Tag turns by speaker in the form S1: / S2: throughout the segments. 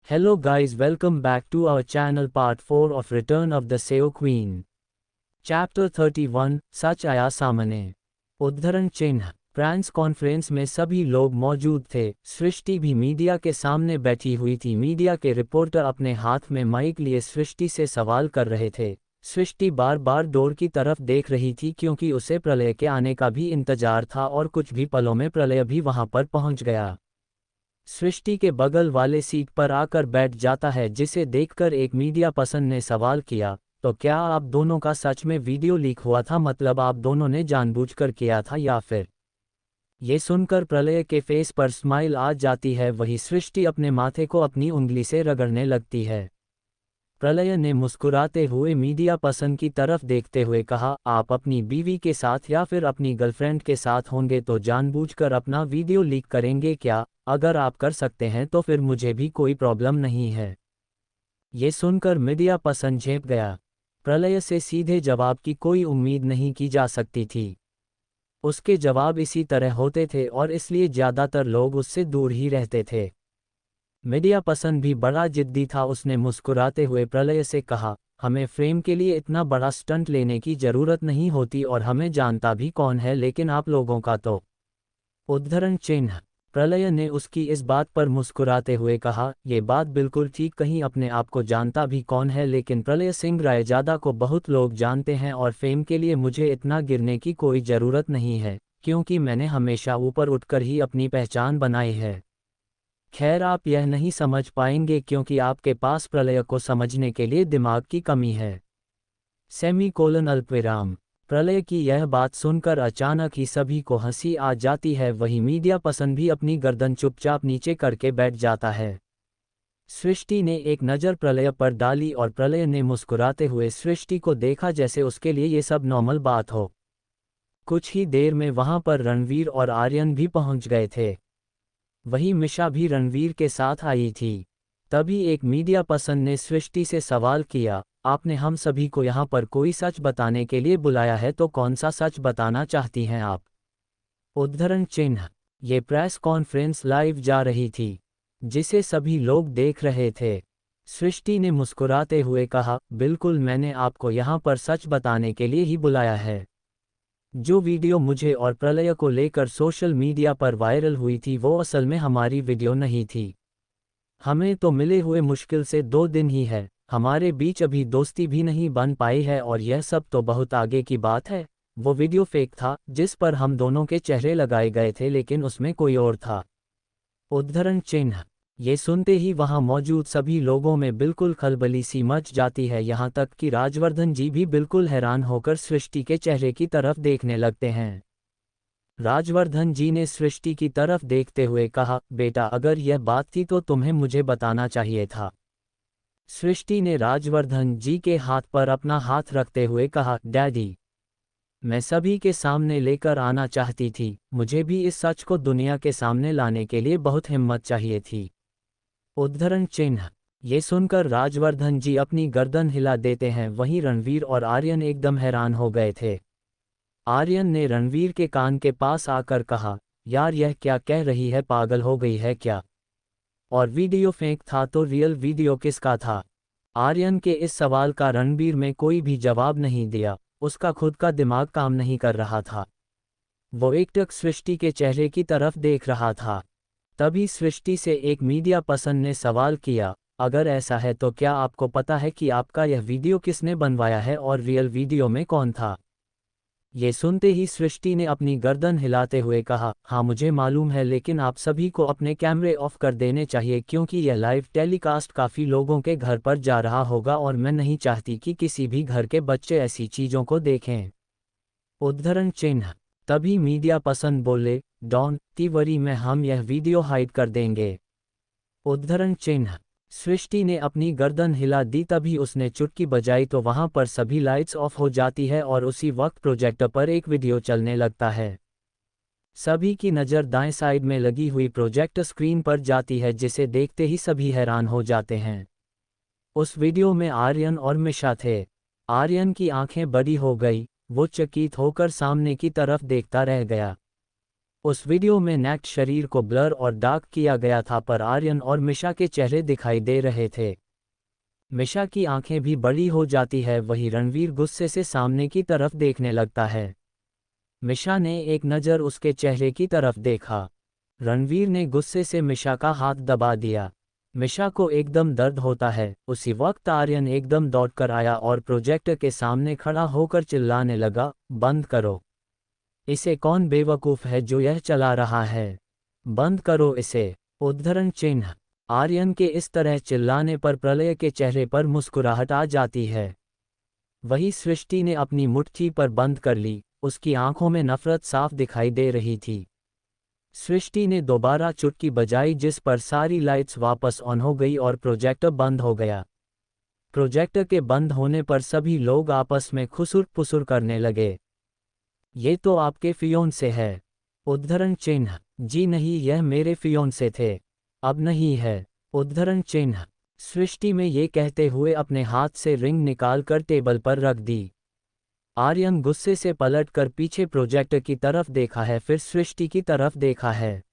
S1: Hello guys, welcome back to our channel part 4 of Return of the SEO Queen. Chapter 31, सच आया सामने। उद्धरण चिन्ह। Press conference में सभी लोग मौजूद थे। सृष्टि भी मीडिया के सामने बैठी हुई थी। मीडिया के रिपोर्टर अपने हाथ में माइक लिए सृष्टि से सवाल कर रहे थे। सृष्टि बार बार डोर की तरफ देख रही थी क्योंकि उसे प्रलय के आने का भी इंतजार था और कुछ भी पलों में प्रलय भी वहां पर पहुंच गया। सृष्टि के बगल वाले सीट पर आकर बैठ जाता है, जिसे देखकर एक मीडिया पर्सन ने सवाल किया, तो क्या आप दोनों का सच में वीडियो लीक हुआ था? मतलब आप दोनों ने जानबूझकर किया था या फिर? ये सुनकर प्रलय के फेस पर स्माइल आ जाती है। वही सृष्टि अपने माथे को अपनी उंगली से रगड़ने लगती है। प्रलय ने मुस्कुराते हुए मीडिया पर्सन की तरफ देखते हुए कहा, आप अपनी बीवी के साथ या फिर अपनी गर्लफ्रेंड के साथ होंगे तो जानबूझकर अपना वीडियो लीक करेंगे क्या? अगर आप कर सकते हैं तो फिर मुझे भी कोई प्रॉब्लम नहीं है। ये सुनकर मीडिया पर्सन झेप गया। प्रलय से सीधे जवाब की कोई उम्मीद नहीं की जा सकती थी। उसके जवाब इसी तरह होते थे और इसलिए ज़्यादातर लोग उससे दूर ही रहते थे। मीडिया पर्सन भी बड़ा जिद्दी था। उसने मुस्कुराते हुए प्रलय से कहा, हमें फ्रेम के लिए इतना बड़ा स्टंट लेने की ज़रूरत नहीं होती और हमें जानता भी कौन है, लेकिन आप लोगों का तो। उद्धरण चिन्ह। प्रलय ने उसकी इस बात पर मुस्कुराते हुए कहा, ये बात बिल्कुल ठीक कहीं, अपने आप को जानता भी कौन है, लेकिन प्रलय सिंह रायजादा को बहुत लोग जानते हैं और फेम के लिए मुझे इतना गिरने की कोई ज़रूरत नहीं है, क्योंकि मैंने हमेशा ऊपर उठकर ही अपनी पहचान बनाई है। खैर, आप यह नहीं समझ पाएंगे क्योंकि आपके पास प्रलय को समझने के लिए दिमाग की कमी है। सेमीकोलन अल्पविराम। प्रलय की यह बात सुनकर अचानक ही सभी को हंसी आ जाती है। वही मीडिया पर्सन भी अपनी गर्दन चुपचाप नीचे करके बैठ जाता है। सृष्टि ने एक नज़र प्रलय पर डाली और प्रलय ने मुस्कुराते हुए सृष्टि को देखा, जैसे उसके लिए ये सब नॉर्मल बात हो। कुछ ही देर में वहां पर रणवीर और आर्यन भी पहुंच गए थे। वही मिशा भी रणवीर के साथ आई थी। तभी एक मीडिया पर्सन ने सृष्टि से सवाल किया, आपने हम सभी को यहाँ पर कोई सच बताने के लिए बुलाया है, तो कौन सा सच बताना चाहती हैं आप? उद्धरण चिन्ह। ये प्रेस कॉन्फ्रेंस लाइव जा रही थी, जिसे सभी लोग देख रहे थे। सृष्टि ने मुस्कुराते हुए कहा, बिल्कुल, मैंने आपको यहाँ पर सच बताने के लिए ही बुलाया है। जो वीडियो मुझे और प्रलय को लेकर सोशल मीडिया पर वायरल हुई थी वो असल में हमारी वीडियो नहीं थी। हमें तो मिले हुए मुश्किल से 2 दिन ही है, हमारे बीच अभी दोस्ती भी नहीं बन पाई है और यह सब तो बहुत आगे की बात है। वो वीडियो फेक था जिस पर हम दोनों के चेहरे लगाए गए थे, लेकिन उसमें कोई और था। उद्धरण चिन्ह। ये सुनते ही वहां मौजूद सभी लोगों में बिल्कुल खलबली सी मच जाती है। यहाँ तक कि राजवर्धन जी भी बिल्कुल हैरान होकर सृष्टि के चेहरे की तरफ देखने लगते हैं। राजवर्धन जी ने सृष्टि की तरफ देखते हुए कहा, बेटा, अगर यह बात थी तो तुम्हें मुझे बताना चाहिए था। सृष्टि ने राजवर्धन जी के हाथ पर अपना हाथ रखते हुए कहा, डैडी, मैं सभी के सामने लेकर आना चाहती थी। मुझे भी इस सच को दुनिया के सामने लाने के लिए बहुत हिम्मत चाहिए थी। उद्धरण चिन्ह। ये सुनकर राजवर्धन जी अपनी गर्दन हिला देते हैं। वहीं रणवीर और आर्यन एकदम हैरान हो गए थे। आर्यन ने रणवीर के कान के पास आकर कहा, यार यह क्या कह रही है, पागल हो गई है क्या? और वीडियो फेक था तो रियल वीडियो किसका था? आर्यन के इस सवाल का रणवीर में कोई भी जवाब नहीं दिया। उसका खुद का दिमाग काम नहीं कर रहा था। वो एकटक सृष्टि के चेहरे की तरफ देख रहा था। तभी सृष्टि से एक मीडिया पर्सन ने सवाल किया, अगर ऐसा है तो क्या आपको पता है कि आपका यह वीडियो किसने बनवाया है और रियल वीडियो में कौन था? ये सुनते ही सृष्टि ने अपनी गर्दन हिलाते हुए कहा, हाँ मुझे मालूम है, लेकिन आप सभी को अपने कैमरे ऑफ कर देने चाहिए क्योंकि यह लाइव टेलीकास्ट काफ़ी लोगों के घर पर जा रहा होगा और मैं नहीं चाहती कि किसी भी घर के बच्चे ऐसी चीज़ों को देखें। उद्धरण चिन्ह। तभी मीडिया पर्सन बोले, डॉन तिवारी में हम यह वीडियो हाइड कर देंगे। उद्धरण चिन्ह। सृष्टि ने अपनी गर्दन हिला दी। तभी उसने चुटकी बजाई तो वहां पर सभी लाइट्स ऑफ हो जाती है और उसी वक्त प्रोजेक्टर पर एक वीडियो चलने लगता है। सभी की नज़र दाएं साइड में लगी हुई प्रोजेक्टर स्क्रीन पर जाती है, जिसे देखते ही सभी हैरान हो जाते हैं। उस वीडियो में आर्यन और मिशा थे। आर्यन की आंखें बड़ी हो गई, वो चकित होकर सामने की तरफ देखता रह गया। उस वीडियो में नेक्ड शरीर को ब्लर और डार्क किया गया था पर आर्यन और मिशा के चेहरे दिखाई दे रहे थे। मिशा की आंखें भी बड़ी हो जाती है, वही रणवीर गुस्से से सामने की तरफ देखने लगता है। मिशा ने एक नज़र उसके चेहरे की तरफ देखा। रणवीर ने गुस्से से मिशा का हाथ दबा दिया। मिशा को एकदम दर्द होता है। उसी वक्त आर्यन एकदम दौड़कर आया और प्रोजेक्टर के सामने खड़ा होकर चिल्लाने लगा, बंद करो इसे, कौन बेवकूफ़ है जो यह चला रहा है, बंद करो इसे। उद्धरण चिन्ह। आर्यन के इस तरह चिल्लाने पर प्रलय के चेहरे पर मुस्कुराहट आ जाती है। वही सृष्टि ने अपनी मुट्ठी पर बंद कर ली, उसकी आंखों में नफरत साफ दिखाई दे रही थी। सृष्टि ने दोबारा चुटकी बजाई जिस पर सारी लाइट्स वापस ऑन हो गई और प्रोजेक्टर बंद हो गया। प्रोजेक्टर के बंद होने पर सभी लोग आपस में खुसुर पुसुर करने लगे। ये तो आपके फियोंसे है। उद्धरण चिन्ह। जी नहीं, यह मेरे फियोंसे थे, अब नहीं है। उद्धरण चिन्ह। सृष्टि में ये कहते हुए अपने हाथ से रिंग निकालकर टेबल पर रख दी। आर्यन गुस्से से पलटकर पीछे प्रोजेक्टर की तरफ देखा है, फिर सृष्टि की तरफ देखा है।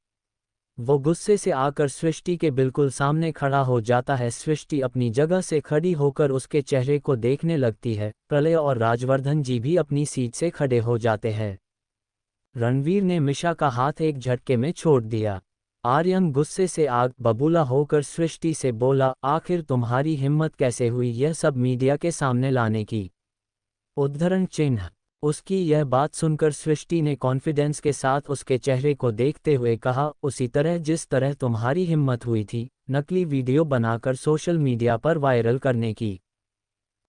S1: वो गुस्से से आकर सृष्टि के बिल्कुल सामने खड़ा हो जाता है। सृष्टि अपनी जगह से खड़ी होकर उसके चेहरे को देखने लगती है। प्रलय और राजवर्धन जी भी अपनी सीट से खड़े हो जाते हैं। रणवीर ने मिशा का हाथ एक झटके में छोड़ दिया। आर्यन गुस्से से आग बबूला होकर सृष्टि से बोला, आखिर तुम्हारी हिम्मत कैसे हुई यह सब मीडिया के सामने लाने की। उद्धरण चिन्ह। उसकी यह बात सुनकर सृष्टि ने कॉन्फिडेंस के साथ उसके चेहरे को देखते हुए कहा, उसी तरह जिस तरह तुम्हारी हिम्मत हुई थी नकली वीडियो बनाकर सोशल मीडिया पर वायरल करने की।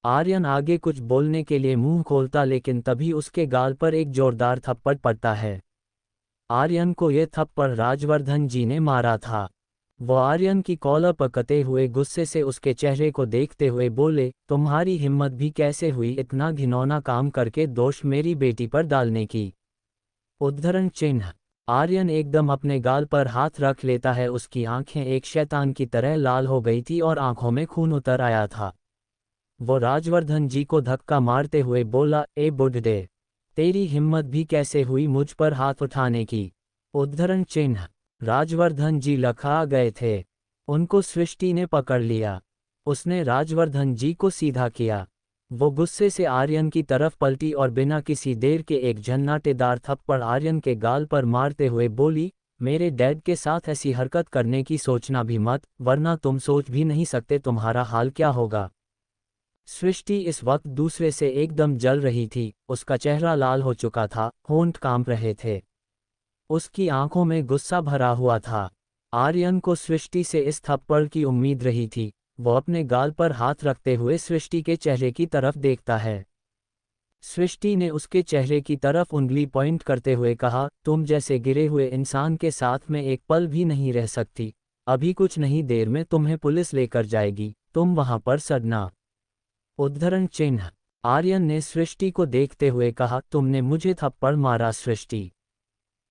S1: आर्यन आगे कुछ बोलने के लिए मुंह खोलता, लेकिन तभी उसके गाल पर एक जोरदार थप्पड़ पड़ता है। आर्यन को यह थप्पड़ राजवर्धन जी ने मारा था। वो आर्यन की कॉलर पकड़ते हुए गुस्से से उसके चेहरे को देखते हुए बोले, तुम्हारी हिम्मत भी कैसे हुई इतना घिनौना काम करके दोष मेरी बेटी पर डालने की। उद्धरण चिन्ह। आर्यन एकदम अपने गाल पर हाथ रख लेता है। उसकी आंखें एक शैतान की तरह लाल हो गई थी और आंखों में खून उतर आया था। वो राजवर्धन जी को धक्का मारते हुए बोला, ए बुढ़े, तेरी हिम्मत भी कैसे हुई मुझ पर हाथ उठाने की। उद्धरण चिन्ह। राजवर्धन जी लखा गए थे। उनको सृष्टि ने पकड़ लिया। उसने राजवर्धन जी को सीधा किया। वो गुस्से से आर्यन की तरफ पलटी और बिना किसी देर के एक झन्नाटेदार थप्पड़ आर्यन के गाल पर मारते हुए बोली, मेरे डैड के साथ ऐसी हरकत करने की सोचना भी मत, वरना तुम सोच भी नहीं सकते तुम्हारा हाल क्या होगा। सृष्टि इस वक्त दूसरे से एकदम जल रही थी। उसका चेहरा लाल हो चुका था, होंठ कांप रहे थे। उसकी आंखों में गुस्सा भरा हुआ था। आर्यन को सृष्टि से इस थप्पड़ की उम्मीद रही थी। वो अपने गाल पर हाथ रखते हुए सृष्टि के चेहरे की तरफ देखता है। सृष्टि ने उसके चेहरे की तरफ उंगली पॉइंट करते हुए कहा, तुम जैसे गिरे हुए इंसान के साथ में एक पल भी नहीं रह सकती। अभी कुछ नहीं देर में तुम्हें पुलिस लेकर जाएगी, तुम वहां पर सड़ना। उद्धरण चिन्ह। आर्यन ने सृष्टि को देखते हुए कहा, तुमने मुझे थप्पड़ मारा सृष्टि।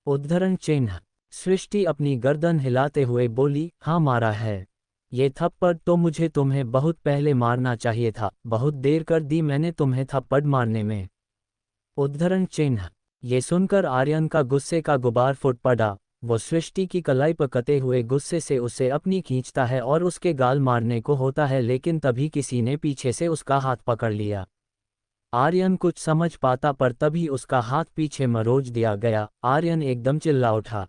S1: उद्धरण चिन्ह। सृष्टि अपनी गर्दन हिलाते हुए बोली, हाँ मारा है। ये थप्पड़ तो मुझे तुम्हें बहुत पहले मारना चाहिए था, बहुत देर कर दी मैंने तुम्हें थप्पड़ मारने में। उद्धरण चिन्ह। ये सुनकर आर्यन का गुस्से का गुबार फूट पड़ा। वो सृष्टि की कलाई पकड़ते हुए गुस्से से उसे अपनी खींचता है और उसके गाल मारने को होता है, लेकिन तभी किसी ने पीछे से उसका हाथ पकड़ लिया। आर्यन कुछ समझ पाता पर तभी उसका हाथ पीछे मरोड़ दिया गया। आर्यन एकदम चिल्ला उठा।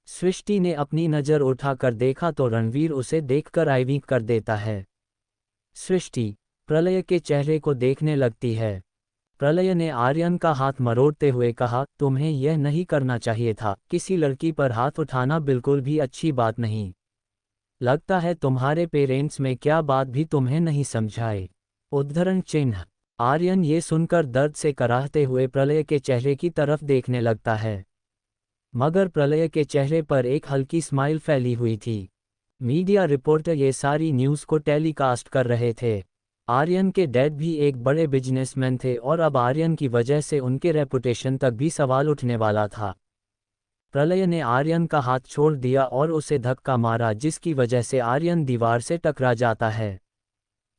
S1: सृष्टि ने अपनी नज़र उठाकर देखा तो रणवीर उसे देखकर आईवी कर देता है। सृष्टि प्रलय के चेहरे को देखने लगती है। प्रलय ने आर्यन का हाथ मरोड़ते हुए कहा, तुम्हें यह नहीं करना चाहिए था, किसी लड़की पर हाथ उठाना बिल्कुल भी अच्छी बात नहीं। लगता है तुम्हारे पेरेंट्स में क्या बात भी तुम्हें नहीं समझाए। उद्धरण चिन्ह। आर्यन ये सुनकर दर्द से कराहते हुए प्रलय के चेहरे की तरफ देखने लगता है, मगर प्रलय के चेहरे पर एक हल्की स्माइल फैली हुई थी। मीडिया रिपोर्टर ये सारी न्यूज़ को टेलीकास्ट कर रहे थे। आर्यन के डैड भी एक बड़े बिजनेसमैन थे और अब आर्यन की वजह से उनके रेपुटेशन तक भी सवाल उठने वाला था। प्रलय ने आर्यन का हाथ छोड़ दिया और उसे धक्का मारा, जिसकी वजह से आर्यन दीवार से टकरा जाता है।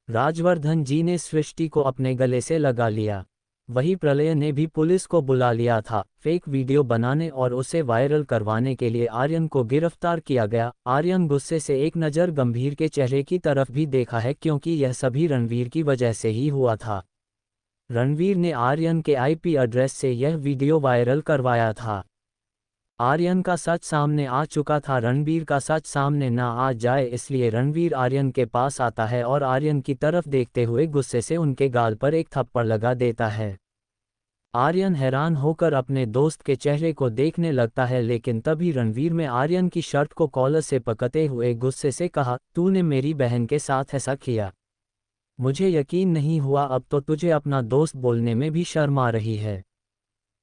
S1: राजवर्धन जी ने सृष्टि को अपने गले से लगा लिया। वही प्रलय ने भी पुलिस को बुला लिया था। फेक वीडियो बनाने और उसे वायरल करवाने के लिए आर्यन को गिरफ्तार किया गया। आर्यन गुस्से से एक नज़र गंभीर के चेहरे की तरफ भी देखा है, क्योंकि यह सभी रणवीर की वजह से ही हुआ था। रणवीर ने आर्यन के आईपी एड्रेस से यह वीडियो वायरल करवाया था। आर्यन का सच सामने आ चुका था। रणवीर का सच सामने ना आ जाए इसलिए रणवीर आर्यन के पास आता है और आर्यन की तरफ देखते हुए गुस्से से उनके गाल पर एक थप्पड़ लगा देता है। आर्यन हैरान होकर अपने दोस्त के चेहरे को देखने लगता है, लेकिन तभी रणवीर में आर्यन की शर्ट को कॉलर से पकड़ते हुए गुस्से से कहा, तूने मेरी बहन के साथ ऐसा किया? मुझे यकीन नहीं हुआ। अब तो तुझे अपना दोस्त बोलने में भी शर्म आ रही है।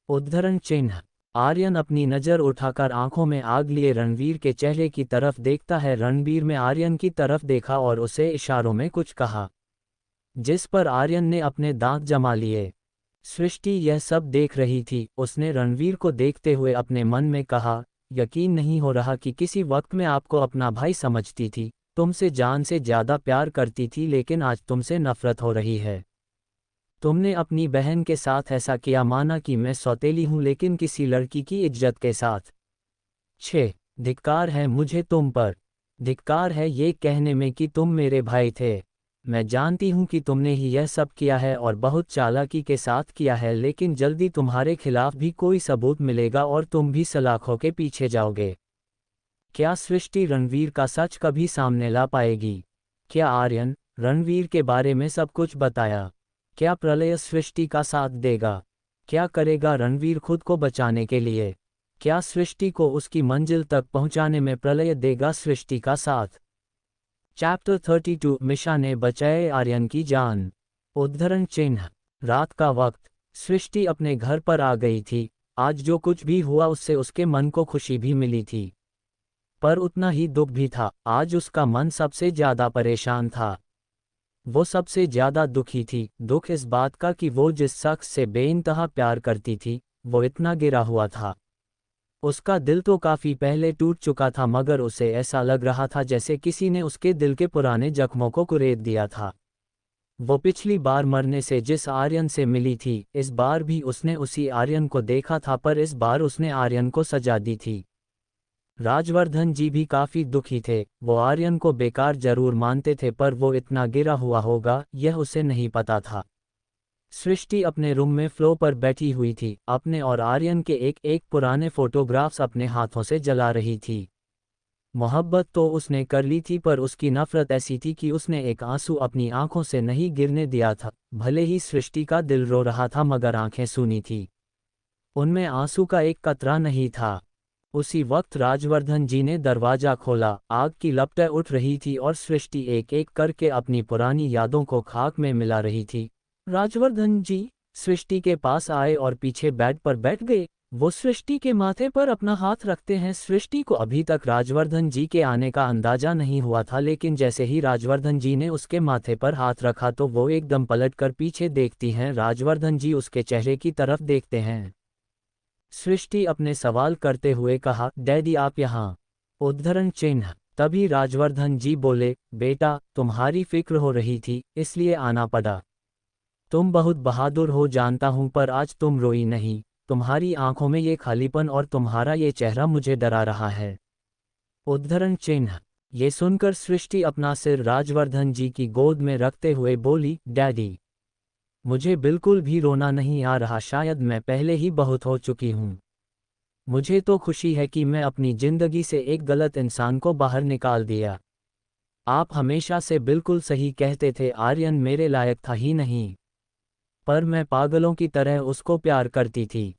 S1: उद्धरण चिन्ह। आर्यन अपनी नज़र उठाकर आंखों में आग लिए रणवीर के चेहरे की तरफ देखता है। रणवीर में आर्यन की तरफ देखा और उसे इशारों में कुछ कहा, जिस पर आर्यन ने अपने दांत जमा लिए। सृष्टि यह सब देख रही थी। उसने रणवीर को देखते हुए अपने मन में कहा, यकीन नहीं हो रहा कि किसी वक्त में आपको अपना भाई समझती थी, तुमसे जान से ज़्यादा प्यार करती थी, लेकिन आज तुमसे नफरत हो रही है। तुमने अपनी बहन के साथ ऐसा किया, माना कि मैं सौतेली हूं लेकिन किसी लड़की की इज्जत के साथ। 6 धिक्कार है मुझे तुम पर। धिक्कार है ये कहने में कि तुम मेरे भाई थे। मैं जानती हूं कि तुमने ही यह सब किया है और बहुत चालाकी के साथ किया है, लेकिन जल्दी तुम्हारे खिलाफ भी कोई सबूत मिलेगा और तुम भी सलाखों के पीछे जाओगे। क्या सृष्टि रणवीर का सच कभी सामने ला पाएगी? क्या आर्यन रणवीर के बारे में सब कुछ बताया? क्या प्रलय सृष्टि का साथ देगा? क्या करेगा रणवीर खुद को बचाने के लिए? क्या सृष्टि को उसकी मंजिल तक पहुंचाने में प्रलय देगा सृष्टि का साथ? चैप्टर 32 मिशा ने बचाए आर्यन की जान। उद्धरण चिन्ह। रात का वक्त। सृष्टि अपने घर पर आ गई थी। आज जो कुछ भी हुआ उससे उसके मन को खुशी भी मिली थी, पर उतना ही दुख भी था। आज उसका मन सबसे ज्यादा परेशान था। वो सबसे ज्यादा दुखी थी। दुख इस बात का कि वो जिस शख्स से बेइंतहा प्यार करती थी वो इतना गिरा हुआ था। उसका दिल तो काफी पहले टूट चुका था, मगर उसे ऐसा लग रहा था जैसे किसी ने उसके दिल के पुराने जख्मों को कुरेद दिया था। वो पिछली बार मरने से जिस आर्यन से मिली थी, इस बार भी उसने उसी आर्यन को देखा था, पर इस बार उसने आर्यन को सजा दी थी। राजवर्धन जी भी काफी दुखी थे। वो आर्यन को बेकार जरूर मानते थे, पर वो इतना गिरा हुआ होगा यह उसे नहीं पता था। सृष्टि अपने रूम में फ्लो पर बैठी हुई थी, अपने और आर्यन के एक एक पुराने फोटोग्राफ्स अपने हाथों से जला रही थी। मोहब्बत तो उसने कर ली थी, पर उसकी नफरत ऐसी थी कि उसने एक आंसू अपनी आंखों से नहीं गिरने दिया था। भले ही सृष्टि का दिल रो रहा था, मगर आंखें सूनी थी, उनमें आंसू का एक कतरा नहीं था। उसी वक्त राजवर्धन जी ने दरवाजा खोला। आग की लपटें उठ रही थी और सृष्टि एक एक करके अपनी पुरानी यादों को खाक में मिला रही थी। राजवर्धन जी सृष्टि के पास आए और पीछे बेड पर बैठ गए। वो सृष्टि के माथे पर अपना हाथ रखते हैं। सृष्टि को अभी तक राजवर्धन जी के आने का अंदाजा नहीं हुआ था, लेकिन जैसे ही राजवर्धन जी ने उसके माथे पर हाथ रखा तो वो एकदम पलटकर पीछे देखती हैं। राजवर्धन जी उसके चेहरे की तरफ देखते हैं। सृष्टि अपने सवाल करते हुए कहा, डैडी आप यहाँ? उद्धरण चिन्ह। तभी राजवर्धन जी बोले, बेटा तुम्हारी फिक्र हो रही थी इसलिए आना पड़ा। तुम बहुत बहादुर हो जानता हूँ, पर आज तुम रोई नहीं। तुम्हारी आंखों में ये खालीपन और तुम्हारा ये चेहरा मुझे डरा रहा है। उद्धरण चिन्ह। ये सुनकर सृष्टि अपना सिर राजवर्धन जी की गोद में रखते हुए बोली, डैडी मुझे बिल्कुल भी रोना नहीं आ रहा, शायद मैं पहले ही बहुत हो चुकी हूँ। मुझे तो खुशी है कि मैं अपनी जिंदगी से एक गलत इंसान को बाहर निकाल दिया। आप हमेशा से बिल्कुल सही कहते थे, आर्यन मेरे लायक था ही नहीं, पर मैं पागलों की तरह उसको प्यार करती थी।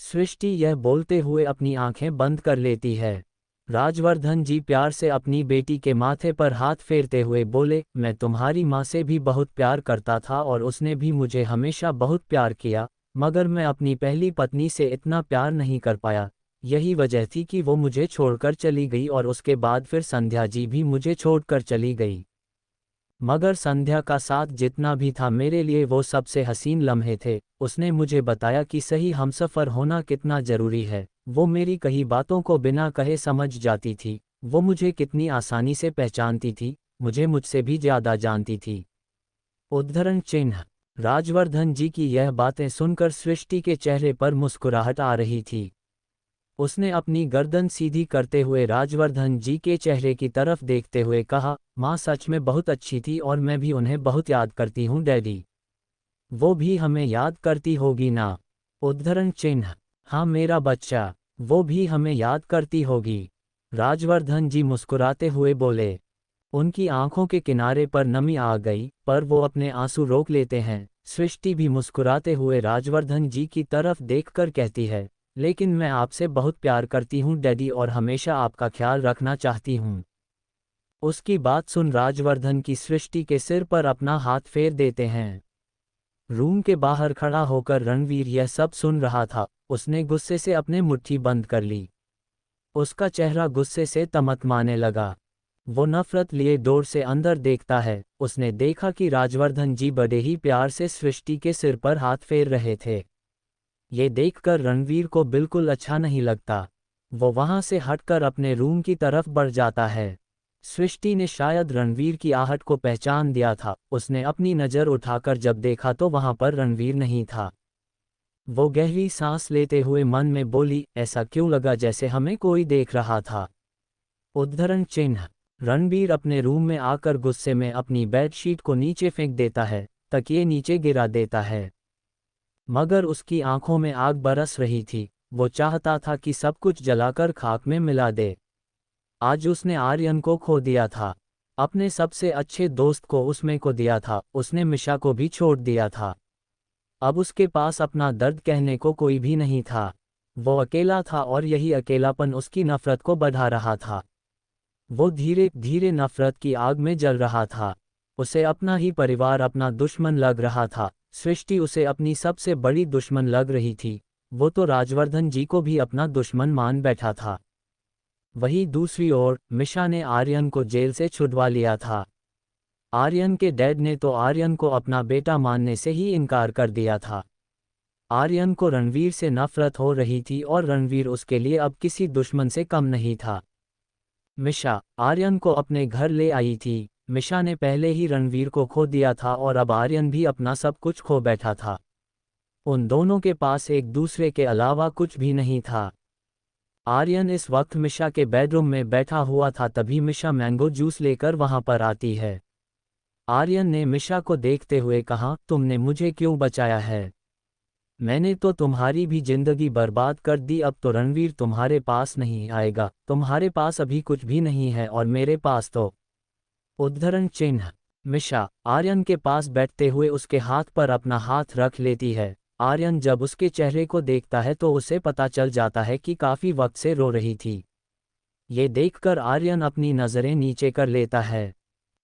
S1: सृष्टि यह बोलते हुए अपनी आंखें बंद कर लेती है। राजवर्धन जी प्यार से अपनी बेटी के माथे पर हाथ फेरते हुए बोले, मैं तुम्हारी माँ से भी बहुत प्यार करता था और उसने भी मुझे हमेशा बहुत प्यार किया, मगर मैं अपनी पहली पत्नी से इतना प्यार नहीं कर पाया। यही वजह थी कि वो मुझे छोड़कर चली गई और उसके बाद फिर संध्या जी भी मुझे छोड़कर चली गई। मगर संध्या का साथ जितना भी था मेरे लिए वो सबसे हसीन लम्हे थे। उसने मुझे बताया कि सही हमसफ़र होना कितना ज़रूरी है। वो मेरी कही बातों को बिना कहे समझ जाती थी। वो मुझे कितनी आसानी से पहचानती थी, मुझे मुझसे भी ज़्यादा जानती थी। उद्धरण चिन्ह। राजवर्धन जी की यह बातें सुनकर सृष्टि के चेहरे पर मुस्कुराहट आ रही थी। उसने अपनी गर्दन सीधी करते हुए राजवर्धन जी के चेहरे की तरफ देखते हुए कहा, माँ सच में बहुत अच्छी थी और मैं भी उन्हें बहुत याद करती हूँ डैडी। वो भी हमें याद करती होगी ना? उद्धरण चिन्ह। हाँ मेरा बच्चा, वो भी हमें याद करती होगी। राजवर्धन जी मुस्कुराते हुए बोले। उनकी आंखों के किनारे पर नमी आ गई, पर वो अपने आंसू रोक लेते हैं। सृष्टि भी मुस्कुराते हुए राजवर्धन जी की तरफ देखकर कहती है, लेकिन मैं आपसे बहुत प्यार करती हूँ डैडी और हमेशा आपका ख्याल रखना चाहती हूँ। उसकी बात सुन राजवर्धन की सृष्टि के सिर पर अपना हाथ फेर देते हैं। रूम के बाहर खड़ा होकर रणवीर यह सब सुन रहा था। उसने गुस्से से अपने मुट्ठी बंद कर ली। उसका चेहरा गुस्से से तमतमाने लगा। वो नफरत लिए डोर से अंदर देखता है। उसने देखा कि राजवर्धन जी बड़े ही प्यार से सृष्टि के सिर पर हाथ फेर रहे थे। ये देखकर रणवीर को बिल्कुल अच्छा नहीं लगता। वो वहां से हटकर अपने रूम की तरफ बढ़ जाता है। सृष्टि ने शायद रणवीर की आहट को पहचान दिया था। उसने अपनी नज़र उठाकर जब देखा तो वहां पर रणवीर नहीं था। वो गहरी सांस लेते हुए मन में बोली, ऐसा क्यों लगा जैसे हमें कोई देख रहा था। उद्धरण चिन्ह। रणबीर अपने रूम में आकर गुस्से में अपनी बेडशीट को नीचे फेंक देता है, तकिए नीचे गिरा देता है। मगर उसकी आंखों में आग बरस रही थी। वो चाहता था कि सब कुछ जलाकर खाक में मिला दे। आज उसने आर्यन को खो दिया था। अपने सबसे अच्छे दोस्त को उसमें को दिया था। उसने मिशा को भी छोड़ दिया था। अब उसके पास अपना दर्द कहने को कोई भी नहीं था। वो अकेला था और यही अकेलापन उसकी नफरत को बढ़ा रहा था। वो धीरे धीरे नफरत की आग में जल रहा था। उसे अपना ही परिवार अपना दुश्मन लग रहा था। सृष्टि उसे अपनी सबसे बड़ी दुश्मन लग रही थी। वो तो राजवर्धन जी को भी अपना दुश्मन मान बैठा था। वहीं दूसरी ओर मिशा ने आर्यन को जेल से छुड़वा लिया था। आर्यन के डैड ने तो आर्यन को अपना बेटा मानने से ही इनकार कर दिया था। आर्यन को रणवीर से नफरत हो रही थी और रणवीर उसके लिए अब किसी दुश्मन से कम नहीं था। मिशा आर्यन को अपने घर ले आई थी। मिशा ने पहले ही रणवीर को खो दिया था और अब आर्यन भी अपना सब कुछ खो बैठा था। उन दोनों के पास एक दूसरे के अलावा कुछ भी नहीं था। आर्यन इस वक्त मिशा के बेडरूम में बैठा हुआ था, तभी मिशा मैंगो जूस लेकर वहां पर आती है। आर्यन ने मिशा को देखते हुए कहा, तुमने मुझे क्यों बचाया है? मैंने तो तुम्हारी भी जिंदगी बर्बाद कर दी। अब तो रणवीर तुम्हारे पास नहीं आएगा। तुम्हारे पास अभी कुछ भी नहीं है और मेरे पास तो। उद्धरण चिन्ह। मिशा आर्यन के पास बैठते हुए उसके हाथ पर अपना हाथ रख लेती है। आर्यन जब उसके चेहरे को देखता है तो उसे पता चल जाता है कि काफी वक्त से रो रही थी। ये देखकर आर्यन अपनी नजरें नीचे कर लेता है।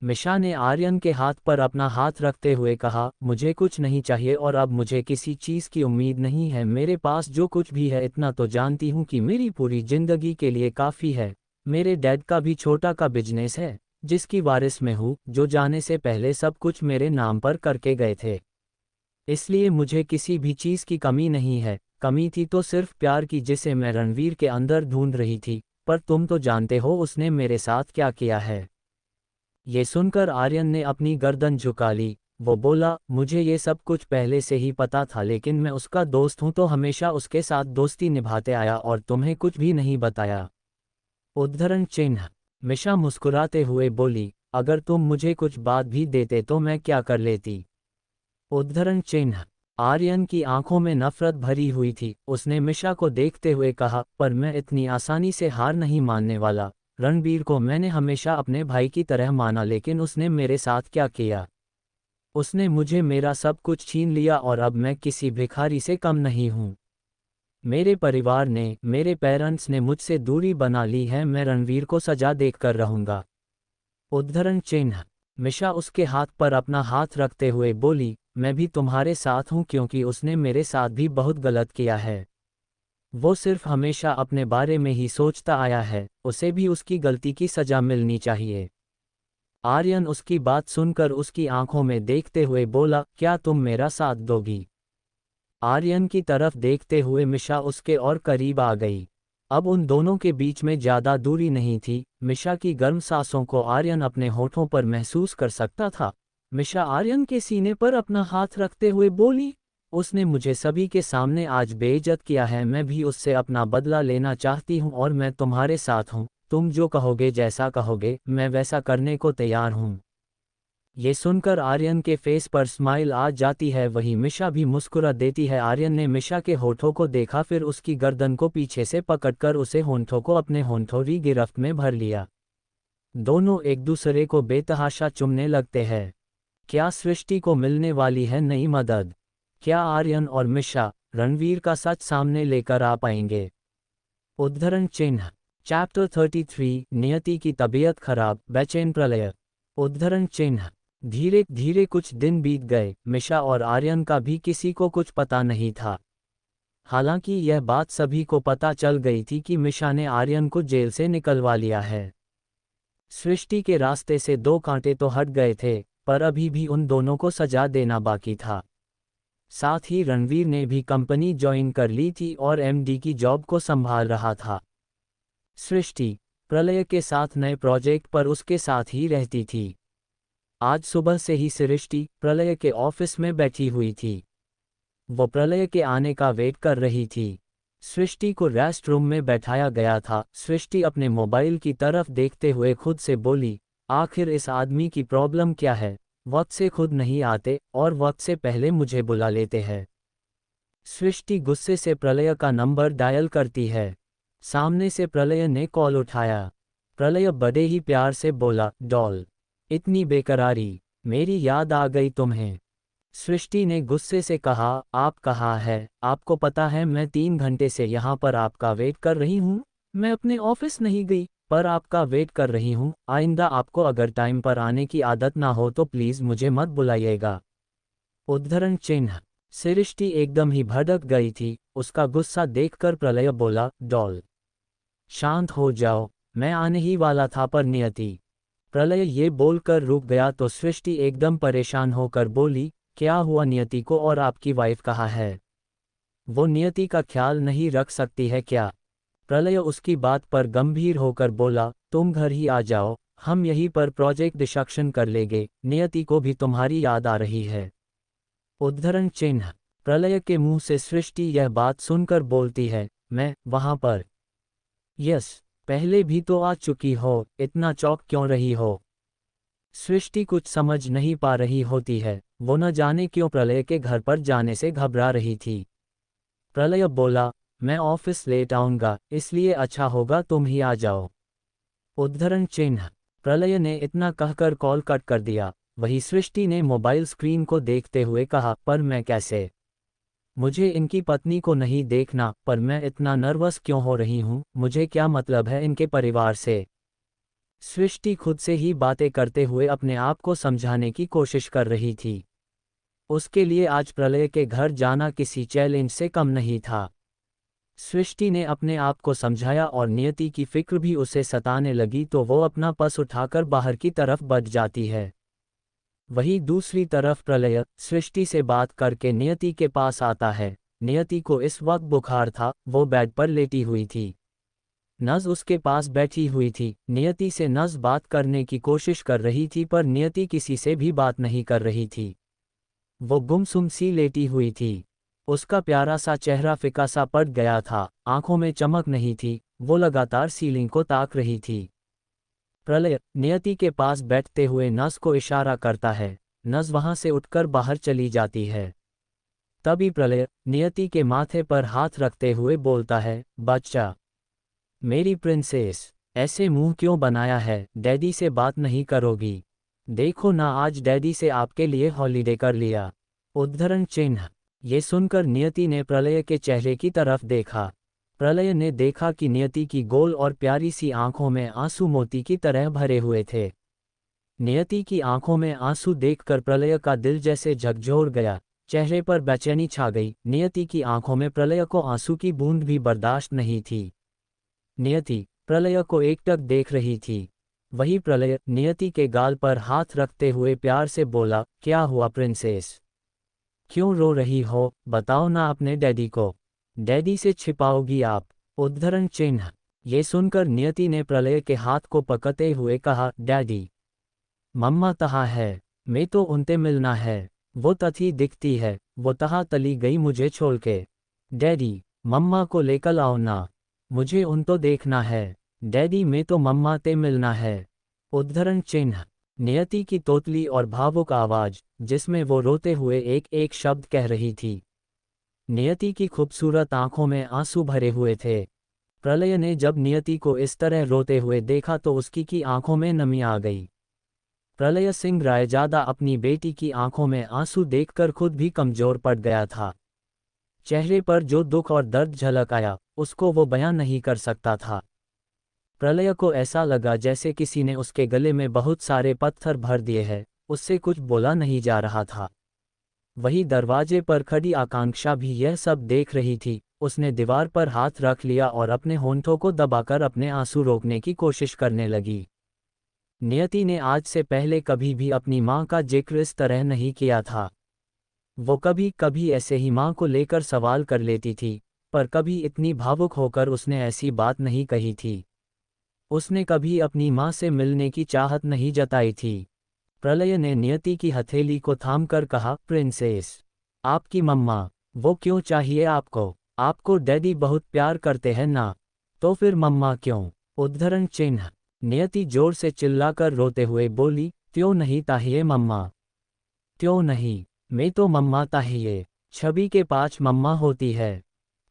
S1: मिशा ने आर्यन के हाथ पर अपना हाथ रखते हुए कहा, मुझे कुछ नहीं चाहिए और अब मुझे किसी चीज़ की उम्मीद नहीं है। मेरे पास जो कुछ भी है इतना तो जानती हूँ कि मेरी पूरी जिंदगी के लिए काफ़ी है। मेरे डैड का भी छोटा का बिजनेस है जिसकी वारिस में हूँ, जो जाने से पहले सब कुछ मेरे नाम पर करके गए थे। इसलिए मुझे किसी भी चीज़ की कमी नहीं है। कमी थी तो सिर्फ प्यार की, जिसे मैं रणवीर के अंदर ढूंढ रही थी। पर तुम तो जानते हो उसने मेरे साथ क्या किया है। ये सुनकर आर्यन ने अपनी गर्दन झुका ली। वो बोला, मुझे ये सब कुछ पहले से ही पता था, लेकिन मैं उसका दोस्त हूं तो हमेशा उसके साथ दोस्ती निभाते आया और तुम्हें कुछ भी नहीं बताया। उद्धरण चिन्ह। मिशा मुस्कुराते हुए बोली, अगर तुम मुझे कुछ बात भी देते तो मैं क्या कर लेती। उद्धरण चिन्ह। आर्यन की आंखों में नफरत भरी हुई थी। उसने मिशा को देखते हुए कहा, पर मैं इतनी आसानी से हार नहीं मानने वाला। रणबीर को मैंने हमेशा अपने भाई की तरह माना, लेकिन उसने मेरे साथ क्या किया। उसने मुझे मेरा सब कुछ छीन लिया और अब मैं किसी भिखारी से कम नहीं हूँ। मेरे परिवार ने, मेरे पेरेंट्स ने मुझसे दूरी बना ली है। मैं रणवीर को सजा देखकर रहूंगा। उद्धरण चिन्ह। मिशा उसके हाथ पर अपना हाथ रखते हुए बोली, मैं भी तुम्हारे साथ हूँ क्योंकि उसने मेरे साथ भी बहुत गलत किया है। वो सिर्फ हमेशा अपने बारे में ही सोचता आया है। उसे भी उसकी गलती की सजा मिलनी चाहिए। आर्यन उसकी बात सुनकर उसकी आंखों में देखते हुए बोला, क्या तुम मेरा साथ दोगी? आर्यन की तरफ देखते हुए मिशा उसके और करीब आ गई। अब उन दोनों के बीच में ज्यादा दूरी नहीं थी। मिशा की गर्म सांसों को आर्यन अपने होठों पर महसूस कर सकता था। मिशा आर्यन के सीने पर अपना हाथ रखते हुए बोली। उसने मुझे सभी के सामने आज बेइज्जत किया है। मैं भी उससे अपना बदला लेना चाहती हूँ और मैं तुम्हारे साथ हूँ। तुम जो कहोगे, जैसा कहोगे, मैं वैसा करने को तैयार हूँ। ये सुनकर आर्यन के फेस पर स्माइल आ जाती है। वहीं मिशा भी मुस्कुरा देती है। आर्यन ने मिशा के होठों को देखा, फिर उसकी गर्दन को पीछे से पकड़कर उसे होंठों को अपने होंठों की गिरफ्त में भर लिया। दोनों एक दूसरे को बेतहाशा चूमने लगते हैं। क्या सृष्टि को मिलने वाली है नई मदद? क्या आर्यन और मिशा रणवीर का सच सामने लेकर आ पाएंगे? उद्धरण चिन्ह। चैप्टर 33 नियति की तबीयत खराब, बेचैन प्रलय। उद्धरण चिन्ह। धीरे धीरे कुछ दिन बीत गए। मिशा और आर्यन का भी किसी को कुछ पता नहीं था। हालांकि यह बात सभी को पता चल गई थी कि मिशा ने आर्यन को जेल से निकलवा लिया है। सृष्टि के रास्ते से 2 कांटे तो हट गए थे, पर अभी भी उन दोनों को सजा देना बाकी था। साथ ही रणवीर ने भी कंपनी ज्वाइन कर ली थी और एमडी की जॉब को संभाल रहा था। सृष्टि प्रलय के साथ नए प्रोजेक्ट पर उसके साथ ही रहती थी। आज सुबह से ही सृष्टि प्रलय के ऑफिस में बैठी हुई थी। वो प्रलय के आने का वेट कर रही थी। सृष्टि को रेस्ट रूम में बैठाया गया था। सृष्टि अपने मोबाइल की तरफ देखते हुए खुद से बोली, आखिर इस आदमी की प्रॉब्लम क्या है? वक्त से खुद नहीं आते और वक्त से पहले मुझे बुला लेते हैं। सृष्टि गुस्से से प्रलय का नंबर डायल करती है। सामने से प्रलय ने कॉल उठाया। प्रलय बड़े ही प्यार से बोला, डॉल, इतनी बेकरारी, मेरी याद आ गई तुम्हें। सृष्टि ने गुस्से से कहा, आप कहाँ है? आपको पता है मैं 3 घंटे से यहाँ पर आपका वेट कर रही हूँ। मैं अपने ऑफिस नहीं गई, पर आपका वेट कर रही हूँ। आइंदा आपको अगर टाइम पर आने की आदत ना हो तो प्लीज़ मुझे मत बुलाइएगा। उद्धरण चिन्ह। सृष्टि एकदम ही भड़क गई थी। उसका गुस्सा देखकर प्रलय बोला, डॉल, शांत हो जाओ, मैं आने ही वाला था पर नियति। प्रलय ये बोलकर रुक गया तो सृष्टि एकदम परेशान होकर बोली, क्या हुआ नियति को, और आपकी वाइफ कहाँ है? वो नियति का ख्याल नहीं रख सकती है क्या? प्रलय उसकी बात पर गंभीर होकर बोला, तुम घर ही आ जाओ, हम यहीं पर प्रोजेक्ट डिस्कशन कर लेंगे। नियति को भी तुम्हारी याद आ रही है। उद्धरण चिन्ह। प्रलय के मुंह से सृष्टि यह बात सुनकर बोलती है, मैं वहां पर? यस, पहले भी तो आ चुकी हो, इतना चौंक क्यों रही हो? सृष्टि कुछ समझ नहीं पा रही होती है। वो न जाने क्यों प्रलय के घर पर जाने से घबरा रही थी। प्रलय बोला, मैं ऑफिस लेट आऊंगा, इसलिए अच्छा होगा तुम ही आ जाओ। उद्धरण चिन्ह। प्रलय ने इतना कहकर कॉल कट कर दिया। वही सृष्टि ने मोबाइल स्क्रीन को देखते हुए कहा, पर मैं कैसे? मुझे इनकी पत्नी को नहीं देखना, पर मैं इतना नर्वस क्यों हो रही हूँ? मुझे क्या मतलब है इनके परिवार से? सृष्टि खुद से ही बातें करते हुए अपने आप को समझाने की कोशिश कर रही थी। उसके लिए आज प्रलय के घर जाना किसी चैलेंज से कम नहीं था। सृष्टि ने अपने आप को समझाया और नियति की फिक्र भी उसे सताने लगी तो वो अपना पर्स उठाकर बाहर की तरफ बढ़ जाती है। वहीं दूसरी तरफ प्रलय सृष्टि से बात करके नियति के पास आता है। नियति को इस वक्त बुखार था, वो बेड पर लेटी हुई थी। नज़ उसके पास बैठी हुई थी। नियति से नज़ बात करने की कोशिश कर रही थी पर नियति किसी से भी बात नहीं कर रही थी। वो गुमसुम सी लेटी हुई थी। उसका प्यारा सा चेहरा फिका सा पड़ गया था, आंखों में चमक नहीं थी, वो लगातार सीलिंग को ताक रही थी। प्रलय नियति के पास बैठते हुए नज़ को इशारा करता है। नज़ वहां से उठकर बाहर चली जाती है। तभी प्रलय नियति के माथे पर हाथ रखते हुए बोलता है, बच्चा, मेरी प्रिंसेस, ऐसे मुंह क्यों बनाया है? डैडी से बात नहीं करोगी? देखो ना, आज डैडी से आपके लिए हॉलीडे कर लिया। उद्धरण चिन्ह। ये सुनकर नियति ने प्रलय के चेहरे की तरफ देखा। प्रलय ने देखा कि नियति की गोल और प्यारी सी आंखों में आंसू मोती की तरह भरे हुए थे। नियति की आंखों में आंसू देखकर प्रलय का दिल जैसे झकझोर गया, चेहरे पर बेचैनी छा गई। नियति की आंखों में प्रलय को आंसू की बूंद भी बर्दाश्त नहीं थी। नियति प्रलय को एकटक देख रही थी। वही प्रलय नियति के गाल पर हाथ रखते हुए प्यार से बोला, क्या हुआ प्रिंसेस? क्यों रो रही हो? बताओ ना अपने डैडी को। डैडी से छिपाओगी आप? उद्धरण चिन्ह। ये सुनकर नियति ने प्रलय के हाथ को पकड़ते हुए कहा, डैडी, मम्मा कहाँ है? मैं तो उनसे मिलना है। वो तथी दिखती है, वो तहाँ तली गई मुझे छोड़ के। डैडी, मम्मा को लेकर आओ ना, मुझे उनको देखना है। डैडी, मैं तो मम्मा से मिलना है। उद्धरण चिन्ह। नियति की तोतली और भावुक आवाज, जिसमें वो रोते हुए एक एक शब्द कह रही थी। नियति की खूबसूरत आंखों में आंसू भरे हुए थे। प्रलय ने जब नियति को इस तरह रोते हुए देखा तो उसकी की आंखों में नमी आ गई। प्रलय सिंह रायजादा अपनी बेटी की आंखों में आंसू देखकर खुद भी कमजोर पड़ गया था। चेहरे पर जो दुख और दर्द झलक आया, उसको वो बयां नहीं कर सकता था। प्रलय को ऐसा लगा जैसे किसी ने उसके गले में बहुत सारे पत्थर भर दिए हैं, उससे कुछ बोला नहीं जा रहा था। वही दरवाजे पर खड़ी आकांक्षा भी यह सब देख रही थी। उसने दीवार पर हाथ रख लिया और अपने होंठों को दबाकर अपने आंसू रोकने की कोशिश करने लगी। नियति ने आज से पहले कभी भी अपनी माँ का जिक्र इस तरह नहीं किया था। वो कभी कभी ऐसे ही माँ को लेकर सवाल कर लेती थी, पर कभी इतनी भावुक होकर उसने ऐसी बात नहीं कही थी। उसने कभी अपनी माँ से मिलने की चाहत नहीं जताई थी। प्रलय ने नियति की हथेली को थामकर कहा, प्रिंसेस, आपकी मम्मा। वो क्यों चाहिए आपको? आपको डैडी बहुत प्यार करते हैं ना, तो फिर मम्मा क्यों? उद्धरण चिन्ह। नियति जोर से चिल्लाकर रोते हुए बोली, क्यों नहीं चाहिए मम्मा? क्यों नहीं? मैं तो मम्मा चाहिए। छवि के पास मम्मा होती है,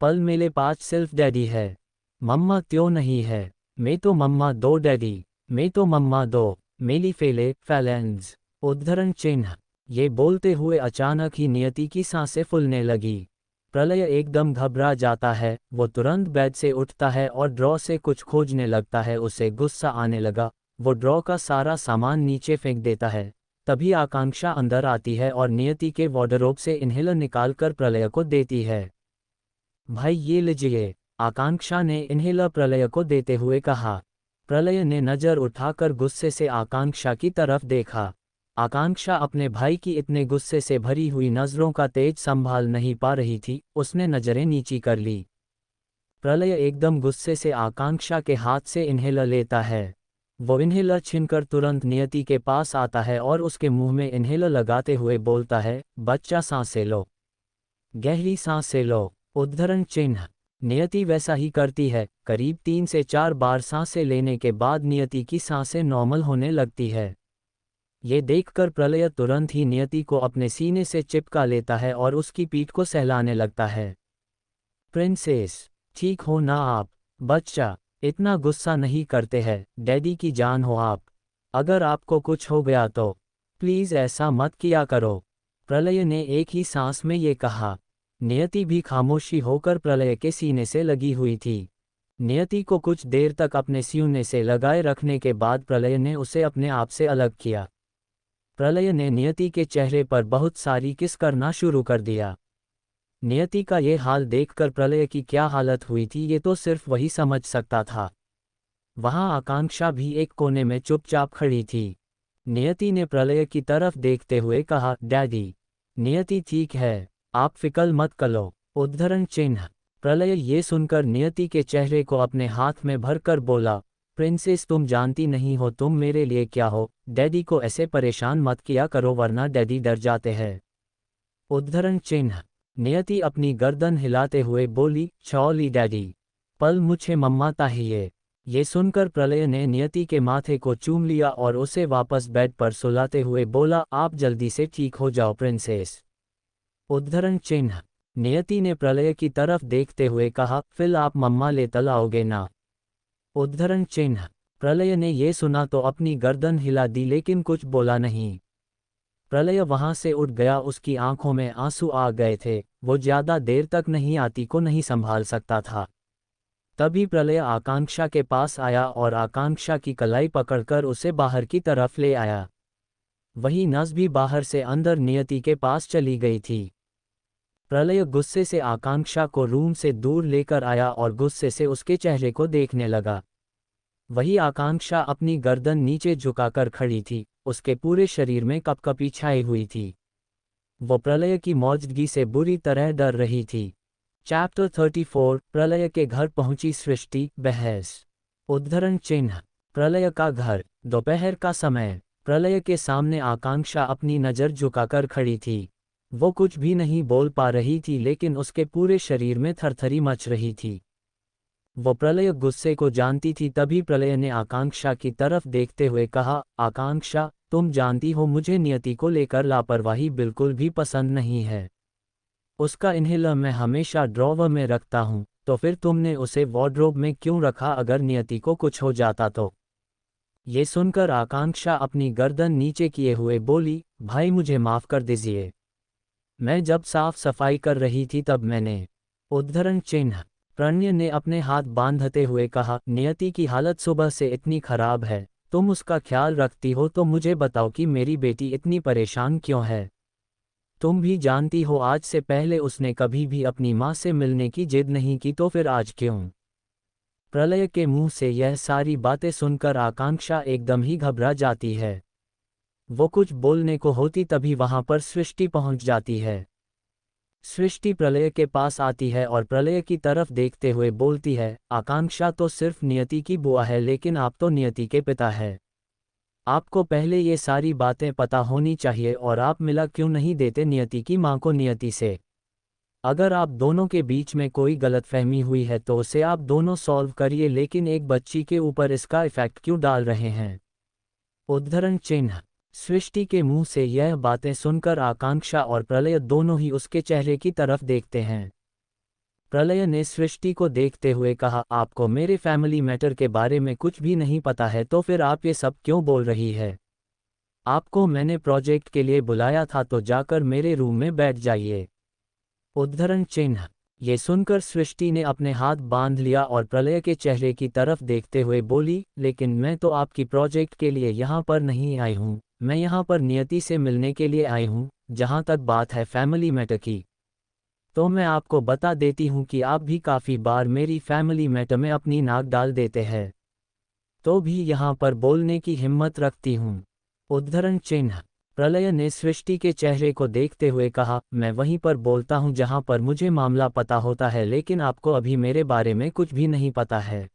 S1: पल मेरे पास सिर्फ डैडी है। मम्मा क्यों नहीं है? मैं तो मम्मा दो डैडी, मैं तो मम्मा दो, मेरी फेले फैलेंस। उद्धरण चिन्ह। ये बोलते हुए अचानक ही नियति की सांसें फूलने लगी। प्रलय एकदम घबरा जाता है, वो तुरंत बेड से उठता है और ड्रॉ से कुछ खोजने लगता है। उसे गुस्सा आने लगा, वो ड्रॉ का सारा सामान नीचे फेंक देता है। तभी आकांक्षा अंदर आती है और नियति के वार्डरोब से इन्हेलर निकालकर प्रलय को देती है। भाई ये लीजिए, आकांक्षा ने इन्हेलर प्रलय को देते हुए कहा। प्रलय ने नज़र उठाकर गुस्से से आकांक्षा की तरफ देखा। आकांक्षा अपने भाई की इतने गुस्से से भरी हुई नज़रों का तेज संभाल नहीं पा रही थी, उसने नज़रें नीची कर ली। प्रलय एकदम गुस्से से आकांक्षा के हाथ से इन्हेलर लेता है। वो इन्हेलर छीनकर तुरंत नियति के पास आता है और उसके मुंह में इन्हेलर लगाते हुए बोलता है, बच्चा सांसें लो, गहरी सांसें लो। उद्धरण चिन्ह। नियति वैसा ही करती है। करीब 3 से 4 बार सांसें लेने के बाद नियति की सांसें नॉर्मल होने लगती है। ये देखकर प्रलय तुरंत ही नियति को अपने सीने से चिपका लेता है और उसकी पीठ को सहलाने लगता है। प्रिंसेस, ठीक हो ना आप? बच्चा, इतना गुस्सा नहीं करते हैं, डैडी की जान हो आप। अगर आपको कुछ हो गया तो प्लीज़ ऐसा मत किया करो। प्रलय ने एक ही सांस में ये कहा। नियति भी खामोशी होकर प्रलय के सीने से लगी हुई थी। नियति को कुछ देर तक अपने सीने से लगाए रखने के बाद प्रलय ने उसे अपने आप से अलग किया। प्रलय ने नियति के चेहरे पर बहुत सारी किस करना शुरू कर दिया। नियति का ये हाल देखकर प्रलय की क्या हालत हुई थी ये तो सिर्फ वही समझ सकता था। वहां आकांक्षा भी एक कोने में चुपचाप खड़ी थी। नियति ने प्रलय की तरफ देखते हुए कहा, डैडी। नियति, ठीक है, आप फिक्र मत करो। उद्धरण चिन्ह। प्रलय ये सुनकर नियति के चेहरे को अपने हाथ में भरकर बोला, प्रिंसेस, तुम जानती नहीं हो तुम मेरे लिए क्या हो। डैडी को ऐसे परेशान मत किया करो वरना डैडी डर जाते हैं। उद्धरण चिन्ह। नियति अपनी गर्दन हिलाते हुए बोली, चौली डैडी, पल मुझे मम्मा चाहिए। ये सुनकर प्रलय ने नियति के माथे को चूम लिया और उसे वापस बेड पर सुलाते हुए बोला, आप जल्दी से ठीक हो जाओ प्रिंसेस। उद्धरण चिन्ह। नियति ने प्रलय की तरफ देखते हुए कहा, फिर आप मम्मा ले तल आओगे ना? उद्धरण चिन्ह। प्रलय ने ये सुना तो अपनी गर्दन हिला दी लेकिन कुछ बोला नहीं। प्रलय वहां से उठ गया, उसकी आंखों में आंसू आ गए थे। वो ज्यादा देर तक नहीं आती को नहीं संभाल सकता था। तभी प्रलय आकांक्षा के पास आया और आकांक्षा की कलाई पकड़कर उसे बाहर की तरफ ले आया। वही नस भी बाहर से अंदर नियति के पास चली गई थी। प्रलय गुस्से से आकांक्षा को रूम से दूर लेकर आया और गुस्से से उसके चेहरे को देखने लगा। वही आकांक्षा अपनी गर्दन नीचे झुकाकर खड़ी थी, उसके पूरे शरीर में कपकपी छाई हुई थी। वो प्रलय की मौजूदगी से बुरी तरह डर रही थी। चैप्टर 34। प्रलय के घर पहुंची सृष्टि। बहस। उद्धरण चिन्ह। प्रलय का घर। दोपहर का समय। प्रलय के सामने आकांक्षा अपनी नज़र झुकाकर खड़ी थी। वो कुछ भी नहीं बोल पा रही थी, लेकिन उसके पूरे शरीर में थरथरी मच रही थी। वो प्रलय गुस्से को जानती थी। तभी प्रलय ने आकांक्षा की तरफ देखते हुए कहा, आकांक्षा, तुम जानती हो मुझे नियति को लेकर लापरवाही बिल्कुल भी पसंद नहीं है। उसका इन्हेलर मैं हमेशा ड्रॉवर में रखता हूँ, तो फिर तुमने उसे वार्डरोब में क्यों रखा? अगर नियति को कुछ हो जाता तो? ये सुनकर आकांक्षा अपनी गर्दन नीचे किए हुए बोली, भाई मुझे माफ़ कर दीजिए। मैं जब साफ सफाई कर रही थी तब मैंने। उद्धरण चिन्ह। प्रणय ने अपने हाथ बांधते हुए कहा, नियति की हालत सुबह से इतनी खराब है, तुम उसका ख्याल रखती हो तो मुझे बताओ कि मेरी बेटी इतनी परेशान क्यों है? तुम भी जानती हो आज से पहले उसने कभी भी अपनी माँ से मिलने की जिद नहीं की, तो फिर आज क्यों? प्रलय के मुंह से यह सारी बातें सुनकर आकांक्षा एकदम ही घबरा जाती है। वो कुछ बोलने को होती तभी वहां पर सृष्टि पहुंच जाती है। सृष्टि प्रलय के पास आती है और प्रलय की तरफ देखते हुए बोलती है, आकांक्षा तो सिर्फ नियति की बुआ है, लेकिन आप तो नियति के पिता है। आपको पहले ये सारी बातें पता होनी चाहिए, और आप मिला क्यों नहीं देते नियति की माँ को नियति से? अगर आप दोनों के बीच में कोई गलतफहमी हुई है तो उसे आप दोनों सॉल्व करिए, लेकिन एक बच्ची के ऊपर इसका इफेक्ट क्यों डाल रहे हैं? उद्धरण चिन्ह। सृष्टि के मुंह से यह बातें सुनकर आकांक्षा और प्रलय दोनों ही उसके चेहरे की तरफ देखते हैं। प्रलय ने सृष्टि को देखते हुए कहा, आपको मेरे फैमिली मैटर के बारे में कुछ भी नहीं पता है, तो फिर आप ये सब क्यों बोल रही है? आपको मैंने प्रोजेक्ट के लिए बुलाया था, तो जाकर मेरे रूम में बैठ जाइए। उद्धरण चिन्ह। ये सुनकर सृष्टि ने अपने हाथ बांध लिया और प्रलय के चेहरे की तरफ देखते हुए बोली, लेकिन मैं तो आपकी प्रोजेक्ट के लिए यहाँ पर नहीं आई हूँ, मैं यहाँ पर नियति से मिलने के लिए आई हूँ। जहाँ तक बात है फैमिली मैटर की, तो मैं आपको बता देती हूँ कि आप भी काफ़ी बार मेरी फैमिली मैटर में अपनी नाक डाल देते हैं, तो भी यहाँ पर बोलने की हिम्मत रखती हूँ। उद्धरण चिन्ह। प्रलय ने सृष्टि के चेहरे को देखते हुए कहा, मैं वहीं पर बोलता हूँ जहाँ पर मुझे मामला पता होता है, लेकिन आपको अभी मेरे बारे में कुछ भी नहीं पता है।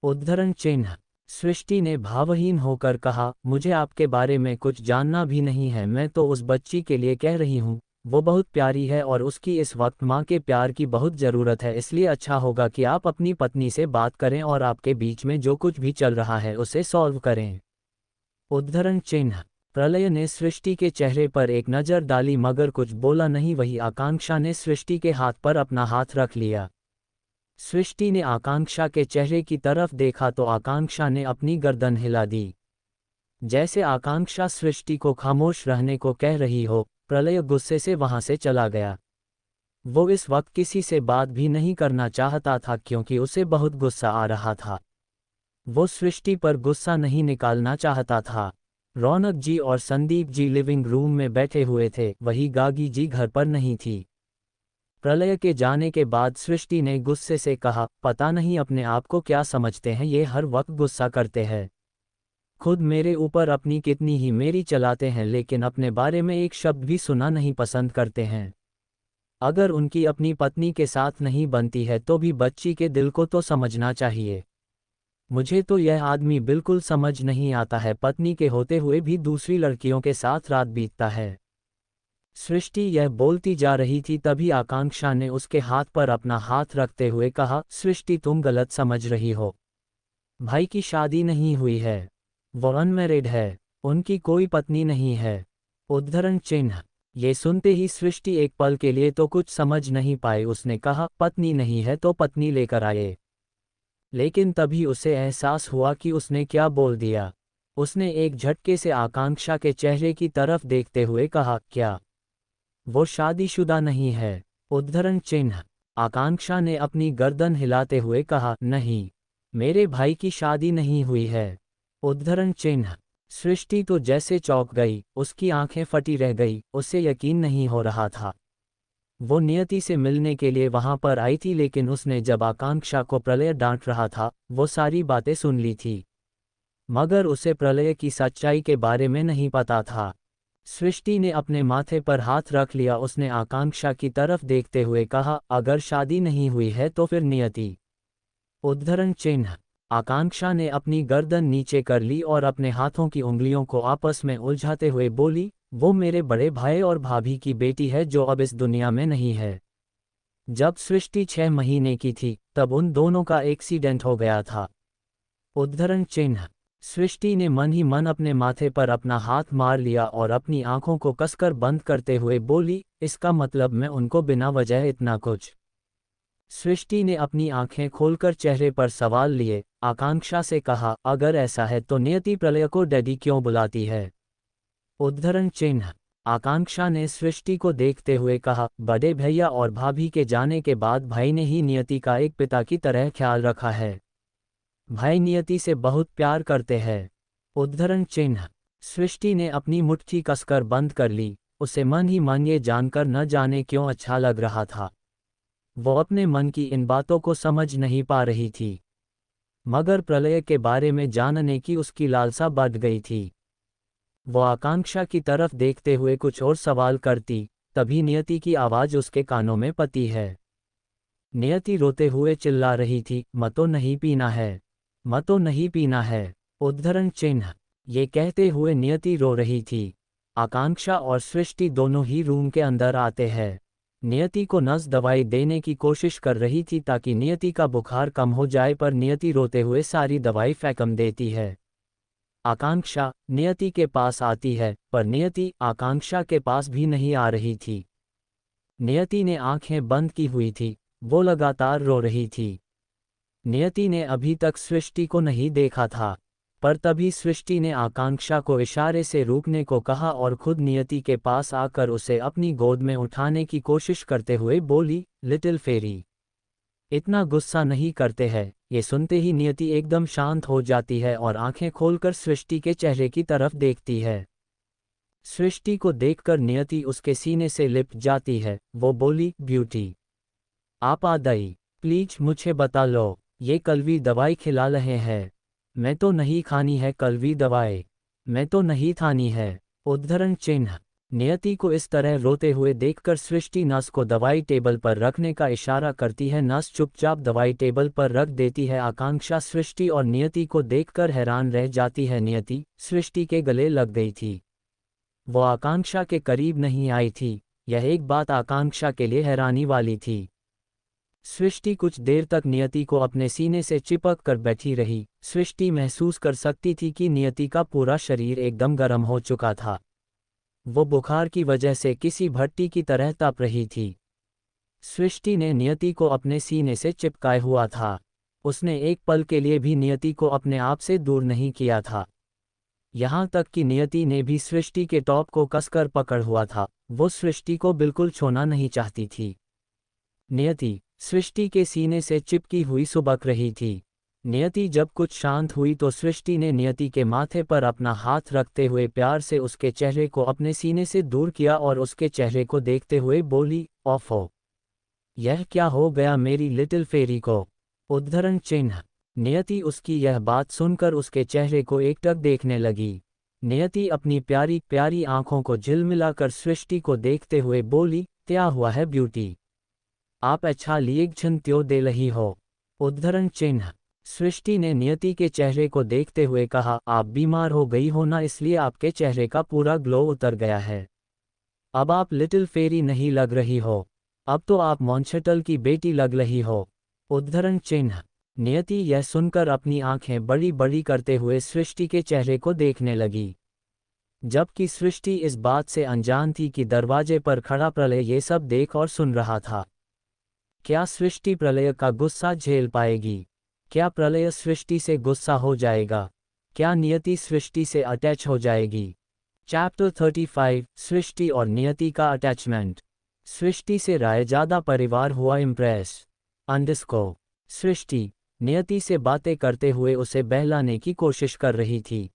S1: उद्धरण चिन्ह। सृष्टि ने भावहीन होकर कहा, मुझे आपके बारे में कुछ जानना भी नहीं है, मैं तो उस बच्ची के लिए कह रही हूँ, वो बहुत प्यारी है और उसकी इस वक्त माँ के प्यार की बहुत ज़रूरत है, इसलिए अच्छा होगा कि आप अपनी पत्नी से बात करें और आपके बीच में जो कुछ भी चल रहा है उसे सॉल्व करें। उद्धरण चिन्ह। प्रलय ने सृष्टि के चेहरे पर एक नज़र डाली मगर कुछ बोला नहीं। वही आकांक्षा ने सृष्टि के हाथ पर अपना हाथ रख लिया। सृष्टि ने आकांक्षा के चेहरे की तरफ देखा तो आकांक्षा ने अपनी गर्दन हिला दी। जैसे आकांक्षा सृष्टि को खामोश रहने को कह रही हो, प्रलय गुस्से से वहां से चला गया। वो इस वक्त किसी से बात भी नहीं करना चाहता था, क्योंकि उसे बहुत गुस्सा आ रहा था। वो सृष्टि पर गुस्सा नहीं निकालना चाहता था। रौनक जी और संदीप जी लिविंग रूम में बैठे हुए थे, वही गागी जी घर पर नहीं थी। प्रलय के जाने के बाद सृष्टि ने गुस्से से कहा, पता नहीं अपने आप को क्या समझते हैं, ये हर वक्त गुस्सा करते हैं। खुद मेरे ऊपर अपनी कितनी ही मेरी चलाते हैं, लेकिन अपने बारे में एक शब्द भी सुना नहीं पसंद करते हैं। अगर उनकी अपनी पत्नी के साथ नहीं बनती है तो भी बच्ची के दिल को तो समझना चाहिए। मुझे तो यह आदमी बिल्कुल समझ नहीं आता है, पत्नी के होते हुए भी दूसरी लड़कियों के साथ रात बीतता है। सृष्टि यह बोलती जा रही थी तभी आकांक्षा ने उसके हाथ पर अपना हाथ रखते हुए कहा, सृष्टि तुम गलत समझ रही हो। भाई की शादी नहीं हुई है, वो अनमैरिड है, उनकी कोई पत्नी नहीं है। उद्धरण चिन्ह। ये सुनते ही सृष्टि एक पल के लिए तो कुछ समझ नहीं पाई। उसने कहा, पत्नी नहीं है तो पत्नी लेकर आए। लेकिन तभी उसे एहसास हुआ कि उसने क्या बोल दिया। उसने एक झटके से आकांक्षा के चेहरे की तरफ देखते हुए कहा, क्या वो शादीशुदा नहीं है? उद्धरण चिन्ह। आकांक्षा ने अपनी गर्दन हिलाते हुए कहा, नहीं, मेरे भाई की शादी नहीं हुई है। उद्धरण चिन्ह। सृष्टि तो जैसे चौंक गई, उसकी आंखें फटी रह गई, उसे यकीन नहीं हो रहा था। वो नियति से मिलने के लिए वहां पर आई थी, लेकिन उसने जब आकांक्षा को प्रलय डांट रहा था वो सारी बातें सुन ली थी, मगर उसे प्रलय की सच्चाई के बारे में नहीं पता था। सृष्टि ने अपने माथे पर हाथ रख लिया। उसने आकांक्षा की तरफ देखते हुए कहा, अगर शादी नहीं हुई है तो फिर नियति। उद्धरण चिन्ह। आकांक्षा ने अपनी गर्दन नीचे कर ली और अपने हाथों की उंगलियों को आपस में उलझाते हुए बोली, वो मेरे बड़े भाई और भाभी की बेटी है जो अब इस दुनिया में नहीं है। जब सृष्टि 6 महीने की थी तब उन दोनों का एक्सीडेंट हो गया था। उद्धरण चिन्ह। सृष्टि ने मन ही मन अपने माथे पर अपना हाथ मार लिया और अपनी आंखों को कसकर बंद करते हुए बोली, इसका मतलब मैं उनको बिना वजह इतना कुछ। सृष्टि ने अपनी आंखें खोलकर चेहरे पर सवाल लिए, आकांक्षा से कहा, अगर ऐसा है तो नियति प्रलय को डैडी क्यों बुलाती है? उद्धरण चिन्ह। आकांक्षा ने सृष्टि को देखते हुए कहा, बड़े भैया और भाभी के जाने के बाद भाई ने ही नियति का एक पिता की तरह ख्याल रखा है। भाई नियति से बहुत प्यार करते हैं। उद्धरण चिन्ह। सृष्टि ने अपनी मुट्ठी कसकर बंद कर ली, उसे मन ही मन ये जानकर न जाने क्यों अच्छा लग रहा था। वो अपने मन की इन बातों को समझ नहीं पा रही थी, मगर प्रलय के बारे में जानने की उसकी लालसा बढ़ गई थी। वो आकांक्षा की तरफ देखते हुए कुछ और सवाल करती, तभी नियति की आवाज़ उसके कानों में पती है। नियति रोते हुए चिल्ला रही थी, मतो नहीं पीना है, मतो नहीं पीना है। उद्धरण चिन्ह। ये कहते हुए नियति रो रही थी। आकांक्षा और सृष्टि दोनों ही रूम के अंदर आते हैं। नियति को नस दवाई देने की कोशिश कर रही थी ताकि नियति का बुखार कम हो जाए, पर नियति रोते हुए सारी दवाई फेंकम देती है। आकांक्षा नियति के पास आती है, पर नियति आकांक्षा के पास भी नहीं आ रही थी। नियति ने आंखें बंद की हुई थी, वो लगातार रो रही थी। नियति ने अभी तक सृष्टि को नहीं देखा था, पर तभी सृष्टि ने आकांक्षा को इशारे से रुकने को कहा और खुद नियति के पास आकर उसे अपनी गोद में उठाने की कोशिश करते हुए बोली, लिटिल फेरी, इतना गुस्सा नहीं करते हैं। ये सुनते ही नियति एकदम शांत हो जाती है और आंखें खोलकर सृष्टि के चेहरे की तरफ देखती है। सृष्टि को देखकर नियति उसके सीने से लिपट जाती है। वो बोली, ब्यूटी, आप आ गई, प्लीज मुझे बता लो, ये कलवी दवाई खिला रहे हैं? मैं तो नहीं खानी है कलवी दवाई, मैं तो नहीं खानी है। उद्धरण चिन्ह। नियति को इस तरह रोते हुए देखकर सृष्टि नस को दवाई टेबल पर रखने का इशारा करती है। नस चुपचाप दवाई टेबल पर रख देती है। आकांक्षा सृष्टि और नियति को देखकर हैरान रह जाती है। नियति सृष्टि के गले लग गई थी, वो आकांक्षा के करीब नहीं आई थी। यह एक बात आकांक्षा के लिए हैरानी वाली थी। सृष्टि कुछ देर तक नियति को अपने सीने से चिपक कर बैठी रही। सृष्टि महसूस कर सकती थी कि नियति का पूरा शरीर एकदम गर्म हो चुका था। वो बुखार की वजह से किसी भट्टी की तरह तप रही थी। सृष्टि ने नियति को अपने सीने से चिपकाए हुआ था। उसने एक पल के लिए भी नियति को अपने आप से दूर नहीं किया था। यहाँ तक कि नियति ने भी सृष्टि के टॉप को कसकर पकड़ हुआ था। वो सृष्टि को बिल्कुल छोड़ना नहीं चाहती थी। नियति सृष्टि के सीने से चिपकी हुई सुबक रही थी। नियति जब कुछ शांत हुई तो सृष्टि ने नियति के माथे पर अपना हाथ रखते हुए प्यार से उसके चेहरे को अपने सीने से दूर किया और उसके चेहरे को देखते हुए बोली, ऑफो, यह क्या हो गया मेरी लिटिल फेरी को? उद्धरण चिन्ह। नियति उसकी यह बात सुनकर उसके चेहरे को एकटक देखने लगी। नियति अपनी प्यारी प्यारी आंखों को झिलमिलाकर सृष्टि को देखते हुए बोली, क्या हुआ है ब्यूटी, आप अच्छा रिएक्शन क्यों दे रही हो? उद्धरण चिन्ह। सृष्टि ने नियति के चेहरे को देखते हुए कहा, आप बीमार हो गई हो ना, इसलिए आपके चेहरे का पूरा ग्लो उतर गया है। अब आप लिटिल फेरी नहीं लग रही हो, अब तो आप मॉन्शटल की बेटी लग रही हो। उद्धरण चिन्ह। नियति यह सुनकर अपनी आंखें बड़ी बड़ी करते हुए सृष्टि के चेहरे को देखने लगी, जबकि सृष्टि इस बात से अनजान थी कि दरवाजे पर खड़ा प्रलय ये सब देख और सुन रहा था। क्या सृष्टि प्रलय का गुस्सा झेल पाएगी? क्या प्रलय सृष्टि से गुस्सा हो जाएगा? क्या नियति सृष्टि से अटैच हो जाएगी? चैप्टर 35 सृष्टि और नियति का अटैचमेंट। सृष्टि से रायजादा परिवार हुआ इम्प्रेस। अंडरस्कोर। सृष्टि नियति से बातें करते हुए उसे बहलाने की कोशिश कर रही थी,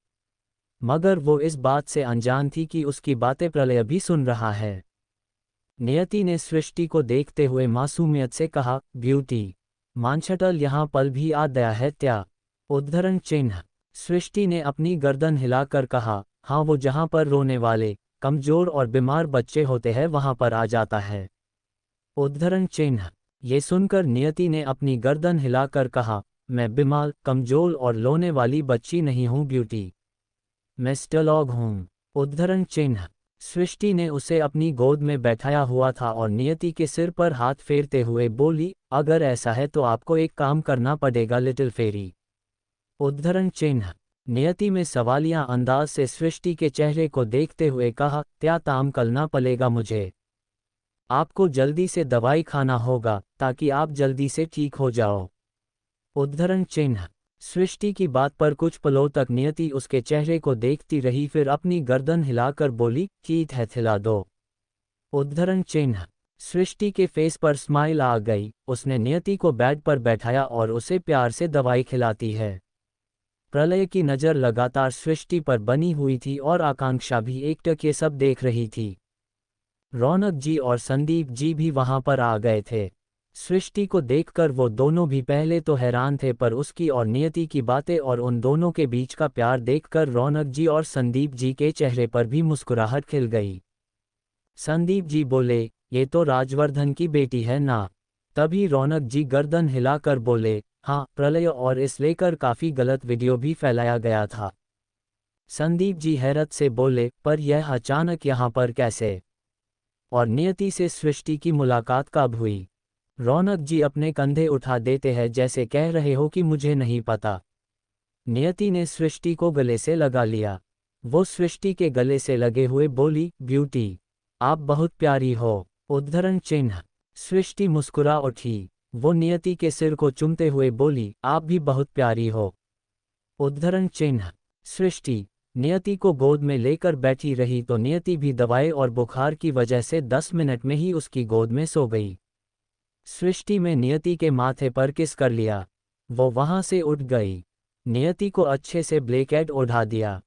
S1: मगर वो इस बात से अनजान थी कि उसकी बातें प्रलय भी सुन रहा है। नियति ने सृष्टि को देखते हुए मासूमियत से कहा, ब्यूटी, मानछटल यहाँ पल भी आ गया है क्या? उद्धरण चिन्ह। सृष्टि ने अपनी गर्दन हिलाकर कहा, हाँ, वो जहाँ पर रोने वाले, कमजोर और बीमार बच्चे होते हैं वहाँ पर आ जाता है। उद्धरण चिन्ह। ये सुनकर नियति ने अपनी गर्दन हिलाकर कहा, मैं बीमार, कमजोर और रोने वाली बच्ची नहीं हूँ ब्यूटी। मैं स्टलॉग हूँ। उद्धरण चिन्ह। सृष्टि ने उसे अपनी गोद में बैठाया हुआ था और नियति के सिर पर हाथ फेरते हुए बोली, अगर ऐसा है तो आपको एक काम करना पड़ेगा लिटिल फेरी। उद्धरण चिन्ह। नियति में सवालिया अंदाज से सृष्टि के चेहरे को देखते हुए कहा, क्या काम करना पड़ेगा मुझे? आपको जल्दी से दवाई खाना होगा ताकि आप जल्दी से ठीक हो जाओ। उद्धरण चिन्ह। सृष्टि की बात पर कुछ पलों तक नियति उसके चेहरे को देखती रही, फिर अपनी गर्दन हिलाकर बोली, ठीक है खिला दो। उद्धरण चिन्ह। सृष्टि के फेस पर स्माइल आ गई, उसने नियति को बेड पर बैठाया और उसे प्यार से दवाई खिलाती है। प्रलय की नज़र लगातार सृष्टि पर बनी हुई थी और आकांक्षा भी एकटक ये सब देख रही थी। रौनक जी और संदीप जी भी वहां पर आ गए थे। सृष्टि को देखकर वो दोनों भी पहले तो हैरान थे, पर उसकी और नियति की बातें और उन दोनों के बीच का प्यार देखकर रौनक जी और संदीप जी के चेहरे पर भी मुस्कुराहट खिल गई। संदीप जी बोले, ये तो राजवर्धन की बेटी है ना? तभी रौनक जी गर्दन हिलाकर बोले, हाँ, प्रलय और इस लेकर काफ़ी गलत वीडियो भी फैलाया गया था। संदीप जी हैरत से बोले, पर यह अचानक यहाँ पर कैसे? और नियति से सृष्टि की मुलाकात कब हुई? रौनक जी अपने कंधे उठा देते हैं जैसे कह रहे हो कि मुझे नहीं पता। नियति ने सृष्टि को गले से लगा लिया। वो सृष्टि के गले से लगे हुए बोली, ब्यूटी, आप बहुत प्यारी हो। उद्धरण चिन्ह। सृष्टि मुस्कुरा उठी। वो नियति के सिर को चूमते हुए बोली, आप भी बहुत प्यारी हो। उद्धरण चिन्ह। सृष्टि नियति को गोद में लेकर बैठी रही तो नियति भी दवाई और बुखार की वजह से 10 मिनट में ही उसकी गोद में सो गई। सृष्टि में नियति के माथे पर किस कर लिया। वो वहां से उठ गई। नियति को अच्छे से ब्लैंकेट ओढ़ा दिया।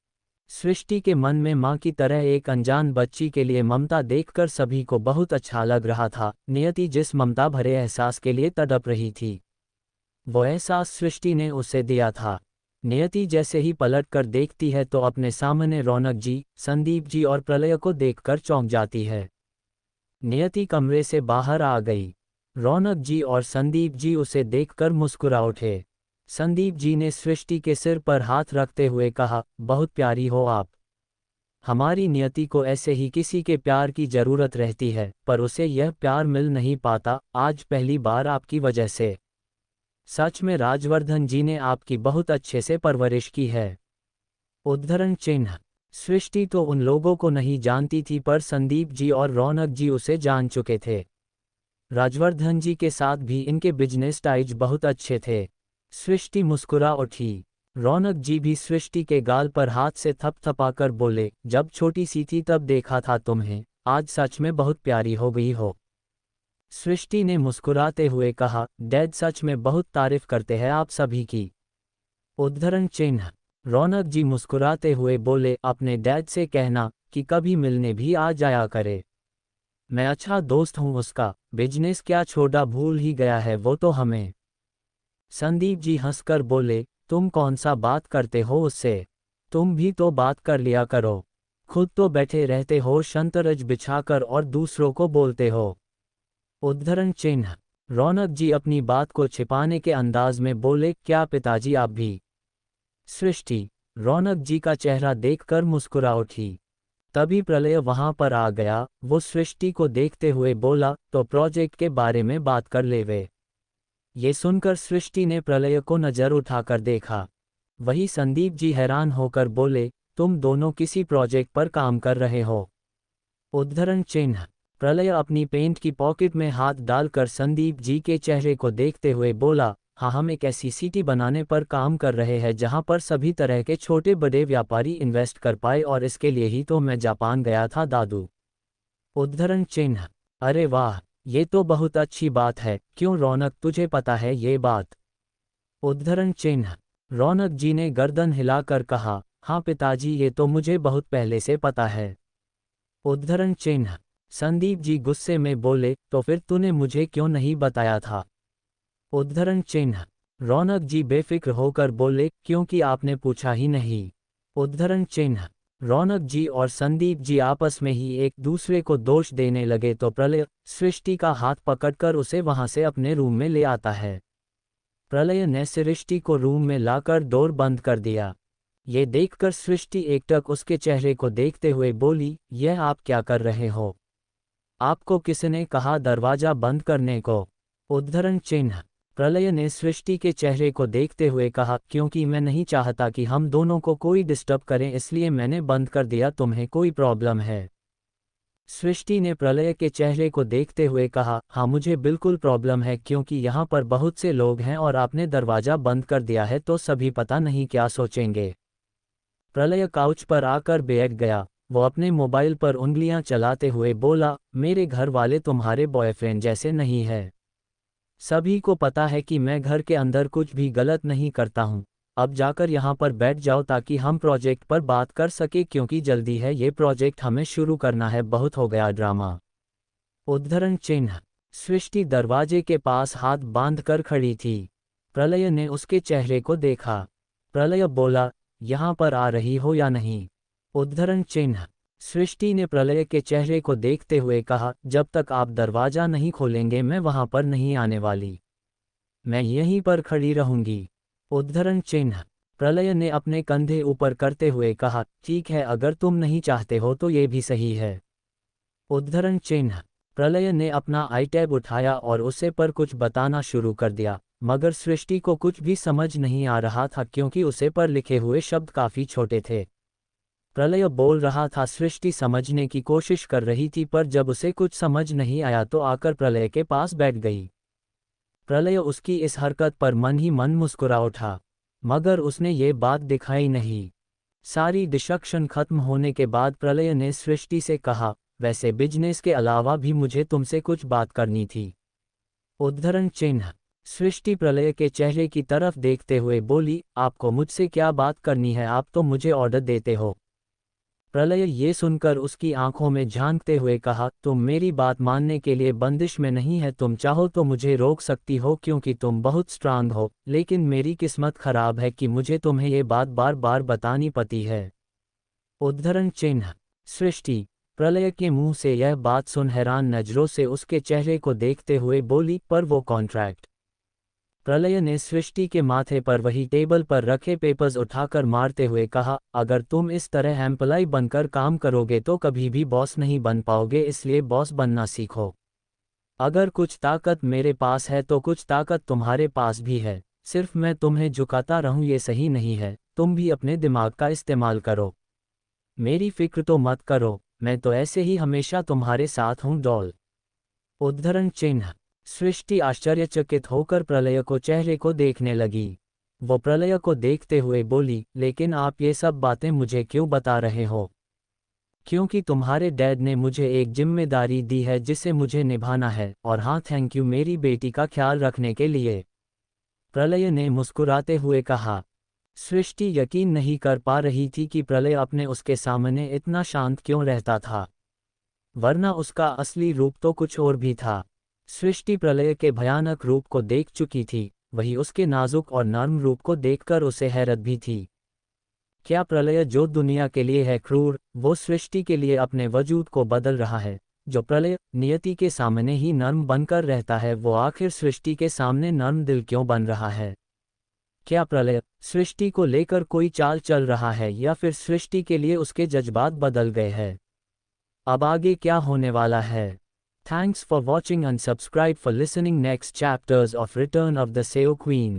S1: सृष्टि के मन में माँ की तरह एक अनजान बच्ची के लिए ममता देखकर सभी को बहुत अच्छा लग रहा था। नियति जिस ममता भरे एहसास के लिए तड़प रही थी, वो एहसास सृष्टि ने उसे दिया था। नियति जैसे ही पलट कर देखती है तो अपने सामने रौनक जी, संदीप जी और प्रलय को देखकर चौंक जाती है। नियति कमरे से बाहर आ गई। रौनक जी और संदीप जी उसे देखकर मुस्कुरा उठे। संदीप जी ने सृष्टि के सिर पर हाथ रखते हुए कहा, बहुत प्यारी हो आप। हमारी नियति को ऐसे ही किसी के प्यार की जरूरत रहती है, पर उसे यह प्यार मिल नहीं पाता, आज पहली बार आपकी वजह से। सच में राजवर्धन जी ने आपकी बहुत अच्छे से परवरिश की है। उद्धरण चिन्ह। सृष्टि तो उन लोगों को नहीं जानती थी, पर संदीप जी और रौनक जी उसे जान चुके थे। राजवर्धन जी के साथ भी इनके बिजनेस टाइज बहुत अच्छे थे। सृष्टि मुस्कुरा उठी। रौनक जी भी सृष्टि के गाल पर हाथ से थपथपाकर बोले, जब छोटी सी थी तब देखा था तुम्हें, आज सच में बहुत प्यारी हो गई हो। सृष्टि ने मुस्कुराते हुए कहा, डैड सच में बहुत तारीफ करते हैं आप सभी की। उद्धरण चिन्ह। रौनक जी मुस्कुराते हुए बोले, अपने डैड से कहना कि कभी मिलने भी आ जाया करे। मैं अच्छा दोस्त हूँ उसका, बिजनेस क्या छोड़ा भूल ही गया है वो तो हमें। संदीप जी हंसकर बोले, तुम कौन सा बात करते हो उससे? तुम भी तो बात कर लिया करो। खुद तो बैठे रहते हो शंतरज बिछाकर और दूसरों को बोलते हो। उद्धरण चिन्ह। रौनक जी अपनी बात को छिपाने के अंदाज में बोले, क्या पिताजी आप भी? सृष्टि रौनक जी का चेहरा देखकर मुस्कुरा उठी। तभी प्रलय वहां पर आ गया। वो सृष्टि को देखते हुए बोला, तो प्रोजेक्ट के बारे में बात कर ले वे। ये सुनकर सृष्टि ने प्रलय को नजर उठाकर देखा। वही संदीप जी हैरान होकर बोले, तुम दोनों किसी प्रोजेक्ट पर काम कर रहे हो? उद्धरण चिन्ह। प्रलय अपनी पेंट की पॉकेट में हाथ डालकर संदीप जी के चेहरे को देखते हुए बोला, हाँ, हम एक ऐसी सिटी बनाने पर काम कर रहे हैं जहां पर सभी तरह के छोटे बड़े व्यापारी इन्वेस्ट कर पाए, और इसके लिए ही तो मैं जापान गया था दादू। उद्धरण चिन्ह। अरे वाह, ये तो बहुत अच्छी बात है। क्यों रौनक, तुझे पता है ये बात? उद्धरण चिन्ह। रौनक जी ने गर्दन हिलाकर कहा, हाँ पिताजी, ये तो मुझे बहुत पहले से पता है। उद्धरण चिन्ह। संदीप जी गुस्से में बोले, तो फिर तूने मुझे क्यों नहीं बताया था? उद्धरण चिन्ह। रौनक जी बेफिक्र होकर बोले, क्योंकि आपने पूछा ही नहीं। उद्धरण चिन्ह। रौनक जी और संदीप जी आपस में ही एक दूसरे को दोष देने लगे तो प्रलय सृष्टि का हाथ पकड़कर उसे वहां से अपने रूम में ले आता है। प्रलय ने सृष्टि को रूम में लाकर डोर बंद कर दिया। ये देखकर सृष्टि एकटक उसके चेहरे को देखते हुए बोली, यह आप क्या कर रहे हो? आपको किसने कहा दरवाजा बंद करने को? उद्धरण चिन्ह। प्रलय ने सृष्टि के चेहरे को देखते हुए कहा, क्योंकि मैं नहीं चाहता कि हम दोनों को कोई डिस्टर्ब करें, इसलिए मैंने बंद कर दिया। तुम्हें कोई प्रॉब्लम है? सृष्टि ने प्रलय के चेहरे को देखते हुए कहा, हाँ मुझे बिल्कुल प्रॉब्लम है, क्योंकि यहाँ पर बहुत से लोग हैं और आपने दरवाजा बंद कर दिया है तो सभी पता नहीं क्या सोचेंगे। प्रलय काउच पर आकर बैठ गया। वो अपने मोबाइल पर उंगलियां चलाते हुए बोला, मेरे घर वाले तुम्हारे बॉयफ्रेंड जैसे नहीं है। सभी को पता है कि मैं घर के अंदर कुछ भी गलत नहीं करता हूँ। अब जाकर यहाँ पर बैठ जाओ ताकि हम प्रोजेक्ट पर बात कर सके, क्योंकि जल्दी है ये प्रोजेक्ट हमें शुरू करना है। बहुत हो गया ड्रामा। उद्धरण चिन्ह। सृष्टि दरवाजे के पास हाथ बांधकर खड़ी थी। प्रलय ने उसके चेहरे को देखा। प्रलय बोला, यहाँ पर आ रही हो या नहीं? उद्धरण चिन्ह। सृष्टि ने प्रलय के चेहरे को देखते हुए कहा, जब तक आप दरवाजा नहीं खोलेंगे मैं वहां पर नहीं आने वाली। मैं यहीं पर खड़ी रहूंगी। उद्धरण चिन्ह। प्रलय ने अपने कंधे ऊपर करते हुए कहा, ठीक है, अगर तुम नहीं चाहते हो तो ये भी सही है। उद्धरण चिन्ह। प्रलय ने अपना आईटैब उठाया और उसे पर कुछ बताना शुरू कर दिया, मगर सृष्टि को कुछ भी समझ नहीं आ रहा था, क्योंकि उसे पर लिखे हुए शब्द काफ़ी छोटे थे। प्रलय बोल रहा था, सृष्टि समझने की कोशिश कर रही थी, पर जब उसे कुछ समझ नहीं आया तो आकर प्रलय के पास बैठ गई। प्रलय उसकी इस हरकत पर मन ही मन मुस्कुरा उठा, मगर उसने ये बात दिखाई नहीं। सारी डिस्कशन खत्म होने के बाद प्रलय ने सृष्टि से कहा, वैसे बिजनेस के अलावा भी मुझे तुमसे कुछ बात करनी थी। उद्धरण चिन्ह। सृष्टि प्रलय के चेहरे की तरफ देखते हुए बोली, आपको मुझसे क्या बात करनी है? आप तो मुझे ऑर्डर देते हो। प्रलय ये सुनकर उसकी आंखों में झांकते हुए कहा, तुम मेरी बात मानने के लिए बंदिश में नहीं है। तुम चाहो तो मुझे रोक सकती हो, क्योंकि तुम बहुत स्ट्रांग हो, लेकिन मेरी किस्मत खराब है कि मुझे तुम्हें ये बात बार बार बतानी पड़ती है। उद्धरण चिन्ह। सृष्टि प्रलय के मुंह से यह बात सुन हैरान नजरों से उसके चेहरे को देखते हुए बोली, पर वो कॉन्ट्रैक्ट? प्रलय ने सृष्टि के माथे पर वही टेबल पर रखे पेपर्स उठाकर मारते हुए कहा, अगर तुम इस तरह एम्प्लॉय बनकर काम करोगे तो कभी भी बॉस नहीं बन पाओगे, इसलिए बॉस बनना सीखो। अगर कुछ ताकत मेरे पास है तो कुछ ताकत तुम्हारे पास भी है। सिर्फ मैं तुम्हें झुकाता रहूं ये सही नहीं है। तुम भी अपने दिमाग का इस्तेमाल करो। मेरी फिक्र तो मत करो, मैं तो ऐसे ही हमेशा तुम्हारे साथ हूं डॉल। उद्धरण चिन्ह। सृष्टि आश्चर्यचकित होकर प्रलय को चेहरे को देखने लगी। वो प्रलय को देखते हुए बोली, लेकिन आप ये सब बातें मुझे क्यों बता रहे हो? क्योंकि तुम्हारे डैड ने मुझे एक जिम्मेदारी दी है जिसे मुझे निभाना है, और हाँ, थैंक यू मेरी बेटी का ख्याल रखने के लिए। प्रलय ने मुस्कुराते हुए कहा। सृष्टि यकीन नहीं कर पा रही थी कि प्रलय अपने उसके सामने इतना शांत क्यों रहता था, वरना उसका असली रूप तो कुछ और भी था। सृष्टि प्रलय के भयानक रूप को देख चुकी थी, वही उसके नाजुक और नर्म रूप को देखकर उसे हैरत भी थी। क्या प्रलय जो दुनिया के लिए है क्रूर, वो सृष्टि के लिए अपने वजूद को बदल रहा है? जो प्रलय नियति के सामने ही नर्म बनकर रहता है, वो आखिर सृष्टि के सामने नर्म दिल क्यों बन रहा है? क्या प्रलय सृष्टि को लेकर कोई चाल चल रहा है, या फिर सृष्टि के लिए उसके जज्बात बदल गए हैं? अब आगे क्या होने वाला है? Thanks for watching and subscribe for listening next chapters of Return of the Seo Queen.